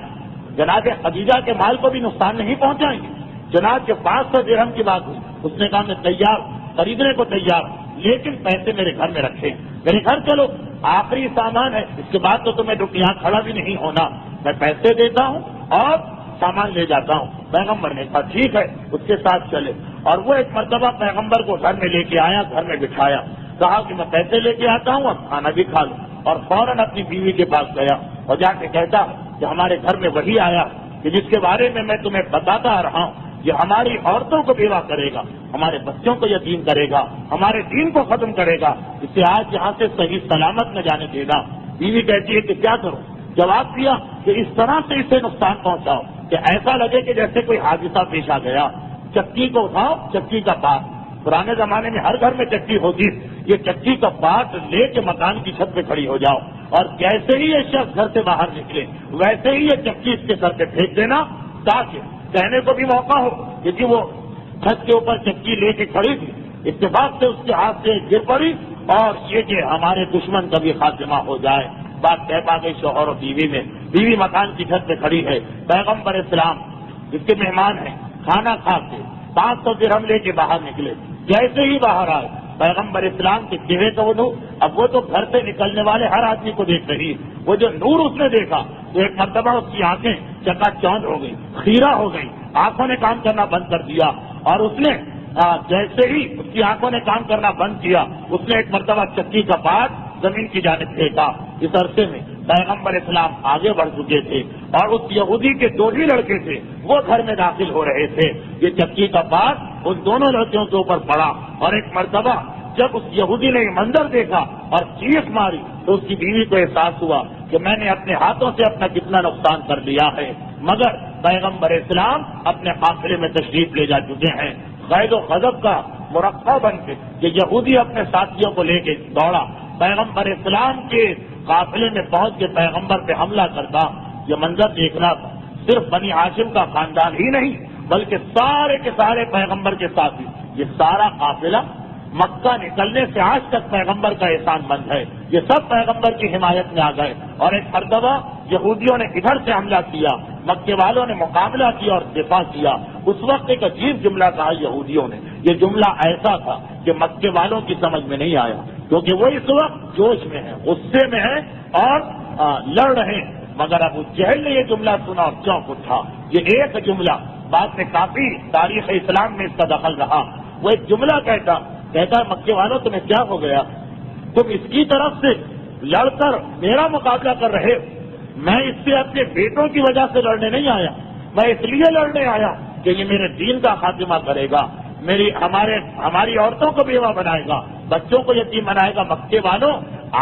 جناب خدیجہ کے مال کو بھی نقصان نہیں پہنچائیں گے. جناب کے 500 درہم کی بات ہوئی، اس نے کہا میں تیار، خریدنے کو تیار، لیکن پیسے میرے گھر میں رکھے، میرے گھر چلو، آخری سامان ہے، اس کے بعد تو تمہیں یہاں کھڑا بھی نہیں ہونا، میں پیسے دیتا ہوں اور سامان لے جاتا ہوں. پیغمبر نے کہا ٹھیک ہے، اس کے ساتھ چلے. اور وہ ایک مرتبہ پیغمبر کو گھر میں لے کے آیا، گھر میں بٹھایا، کہا کہ میں پیسے لے کے آتا ہوں، اب کھانا بھی کھا لوں. اور فوراً اپنی بیوی کے پاس گیا اور جا کے کہتا کہ ہمارے گھر میں وہی آیا کہ جس کے بارے میں تمہیں بتاتا آ رہا ہوں، یہ ہماری عورتوں کو بیوہ کرے گا، ہمارے بچوں کو یتیم کرے گا، ہمارے دین کو ختم کرے گا، اسے آج یہاں سے صحیح سلامت نہ جانے دے گا. بیوی کہتی ہے کہ کیا کروں؟ جواب دیا کہ اس طرح سے اسے نقصان پہنچاؤ کہ ایسا لگے کہ جیسے کوئی حادثہ پیش آ گیا. چکی کو اٹھاؤ، چکی کا پاٹ، پرانے زمانے میں ہر گھر میں چکی ہوتی، یہ چکی کا پاٹ لے کے مکان کی چھت پہ کھڑی ہو جاؤ، اور جیسے ہی یہ شخص گھر سے باہر نکلے ویسے ہی یہ چکی اس کے سر پہ پھینک دینا، تاکہ کہنے کو بھی موقع ہو کہ وہ چھت کے اوپر چکی لے کے کھڑی تھی، اتفاق سے اس کے ہاتھ سے گر پڑی، اور یہ کہ ہمارے دشمن کا بھی خاتمہ ہو جائے. بات طے پا گئی شوہر اور بیوی میں. بیوی مکان کی چھت پہ کھڑی ہے، پیغمبر اسلام جس کے مہمان ہیں کھانا کھا کے 500 درہم لے کے باہر نکلے. جیسے ہی باہر آئے پیغمبر اسلام کے چہرے کا وہ نور، اب وہ تو گھر سے نکلنے والے ہر آدمی کو دیکھ رہی، وہ جو نور اس نے دیکھا تو ایک مرتبہ اس کی آنکھیں چکا چوند ہو گئی، خیرہ ہو گئی، آنکھوں نے کام کرنا بند کر دیا. اور اس نے جیسے ہی اس کی آنکھوں نے کام کرنا بند کیا، اس نے ایک مرتبہ چکی کا پاٹ زمین کی جانب پھینکا. اس عرصے میں پیغمبر اسلام آگے بڑھ چکے تھے، اور اس یہودی کے 2 ہی لڑکے تھے وہ گھر میں داخل ہو رہے تھے. یہ چکی کا پاٹ ان دونوں لڑکیوں کے اوپر پڑا، اور ایک مرتبہ جب اس یہودی نے یہ منظر دیکھا اور چیخ ماری تو اس کی بیوی کو احساس ہوا کہ میں نے اپنے ہاتھوں سے اپنا کتنا نقصان کر لیا ہے. مگر پیغمبر اسلام اپنے قافلے میں تشریف لے جا چکے ہیں. قید و غضب کا مرقع بن کے یہ یہودی اپنے ساتھیوں کو لے کے دوڑا، پیغمبر اسلام کے قافلے میں پہنچ کے پیغمبر پہ حملہ کرتا. یہ منظر دیکھنا تھا صرف بنی ہاشم کا خاندان ہی نہیں بلکہ سارے کے سارے پیغمبر کے ساتھی. یہ سارا قافلہ مکہ نکلنے سے آج تک پیغمبر کا احسان مند ہے، یہ سب پیغمبر کی حمایت میں آ گئے. اور ایک مرتبہ یہودیوں نے ادھر سے حملہ کیا، مکے والوں نے مقابلہ کیا اور دفاع کیا. اس وقت ایک عجیب جملہ کہا یہودیوں نے، یہ جملہ ایسا تھا کہ مکے والوں کی سمجھ میں نہیں آیا، کیونکہ وہ اس وقت جوش میں ہیں، غصے میں ہیں اور لڑ رہے ہیں. مگر ابو جہل نے یہ جملہ سنا اور چونک اٹھا. یہ ایک جملہ بعد میں کافی تاریخ اسلام میں اس کا دخل رہا. وہ ایک جملہ کہتا مکے والوں تمہیں کیا ہو گیا، تم اس کی طرف سے لڑ کر میرا مقابلہ کر رہے ہو. میں اس سے اپنے بیٹوں کی وجہ سے لڑنے نہیں آیا، میں اس لیے لڑنے آیا کہ یہ میرے دین کا خاتمہ کرے گا، ہماری عورتوں کو بیوہ بنائے گا، بچوں کو یتیم بنائے گا. مکے والوں،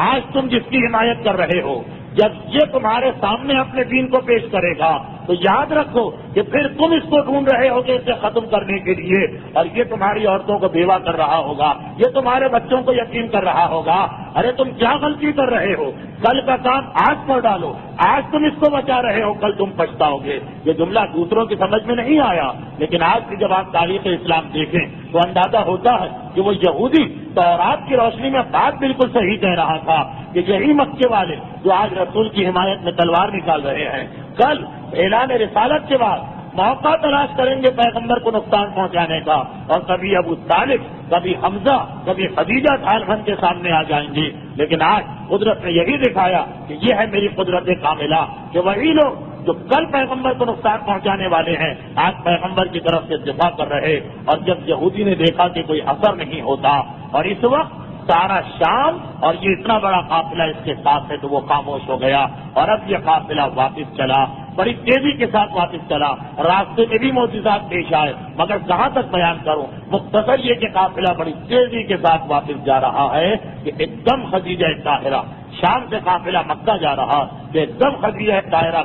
آج تم جس کی حمایت کر رہے ہو جب یہ تمہارے سامنے اپنے دین کو پیش کرے گا تو یاد رکھو کہ پھر تم اس کو ڈھونڈ رہے ہو کہ اسے ختم کرنے کے لیے، اور یہ تمہاری عورتوں کو بیوہ کر رہا ہوگا، یہ تمہارے بچوں کو یتیم کر رہا ہوگا. ارے تم کیا غلطی کر رہے ہو؟ کل کا کام آج کر ڈالو، آج تم اس کو بچا رہے ہو، کل تم پچھتاؤ گے. یہ جملہ دوسروں کی سمجھ میں نہیں آیا، لیکن آج بھی جب آپ تاریخ اسلام دیکھیں تو اندازہ ہوتا ہے کہ وہ یہودی تورات کی روشنی میں بات بالکل صحیح کہہ رہا تھا کہ یہی مکے والے جو آج رسول کی حمایت میں تلوار نکال رہے ہیں، کل اعلان رسالت کے بعد موقع تلاش کریں گے پیغمبر کو نقصان پہنچانے کا، اور کبھی ابو طالب، کبھی حمزہ، کبھی خدیجہ ڈھال بن کے سامنے آ جائیں گے. لیکن آج قدرت نے یہی دکھایا کہ یہ ہے میری قدرت کاملہ کہ وہی لوگ جو کل پیغمبر کو نقصان پہنچانے والے ہیں آج پیغمبر کی طرف سے دفاع کر رہے. اور جب یہودی نے دیکھا کہ کوئی اثر نہیں ہوتا اور اس وقت سارا شام اور یہ اتنا بڑا قافلہ اس کے ساتھ ہے تو وہ خاموش ہو گیا. اور اب یہ قافلہ واپس چلا. بڑی تیزی کے ساتھ واپس چلا، راستے میں بھی معجزات پیش آئے، مگر کہاں تک بیان کروں؟ مختصر یہ کہ قافلہ بڑی تیزی کے ساتھ واپس جا رہا ہے کہ ایک دم خدیجہ طاہرہ، شام سے قافلہ مکہ جا رہا کہ ایک دم خدیجہ طاہرہ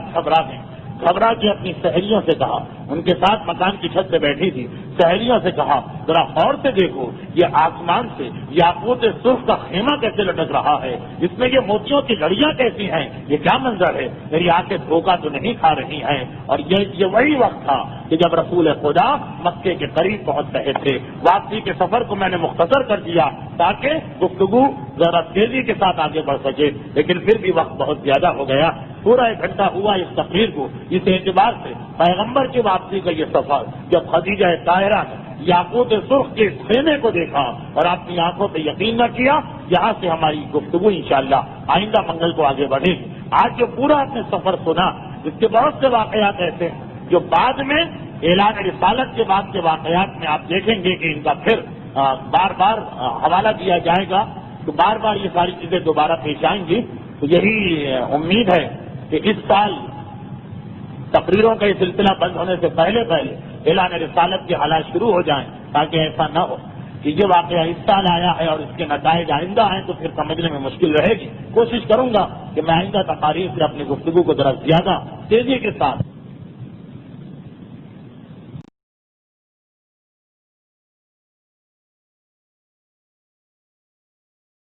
گھبرا کے اپنی سہیلیوں سے کہا، ان کے ساتھ مکان کی چھت پہ بیٹھی تھی، سہیلیوں سے کہا ذرا غور سے دیکھو یہ آسمان سے یاقوت سرخ کا خیمہ کیسے لٹک رہا ہے، اس میں یہ موتیوں کی لڑیاں کیسی ہیں، یہ کیا منظر ہے، میری آنکھیں دھوکہ تو نہیں کھا رہی ہیں؟ اور یہ وہی وقت تھا کہ جب رسول خدا مکے کے قریب پہنچ رہے تھے۔ واپسی کے سفر کو میں نے مختصر کر دیا تاکہ گفتگو ذرا تیزی کے ساتھ آگے بڑھ سکے، لیکن پھر بھی وقت بہت زیادہ ہو گیا، پورا 1 گھنٹہ ہوا اس تقریر کو۔ اس اعتبار سے پیغمبر کی واپسی کا یہ سفر، جب خدیجہ طاہرہ نے یاقوت سرخ کے خیمے کو دیکھا اور اپنی آنکھوں پہ یقین نہ کیا، یہاں سے ہماری گفتگو انشاءاللہ آئندہ منگل کو آگے بڑھے گی۔ آج جو پورا آپ نے سفر سنا، اس کے بہت سے واقعات ایسے ہیں جو بعد میں اعلان رسالت کے بعد کے واقعات میں آپ دیکھیں گے کہ ان کا پھر بار بار حوالہ دیا جائے گا، تو بار بار یہ ساری چیزیں دوبارہ پیش آئیں گی۔ تو یہی امید ہے کہ اس سال تقریروں کا یہ سلسلہ بند ہونے سے پہلے اعلان رسالت کے حالات شروع ہو جائیں، تاکہ ایسا نہ ہو کہ یہ واقعہ اس سال آیا ہے اور اس کے نتائج آئندہ آئیں تو پھر سمجھنے میں مشکل رہے گی۔ کوشش کروں گا کہ میں آئندہ تقاریر سے اپنی گفتگو کو ذرا زیادہ تیزی کے ساتھ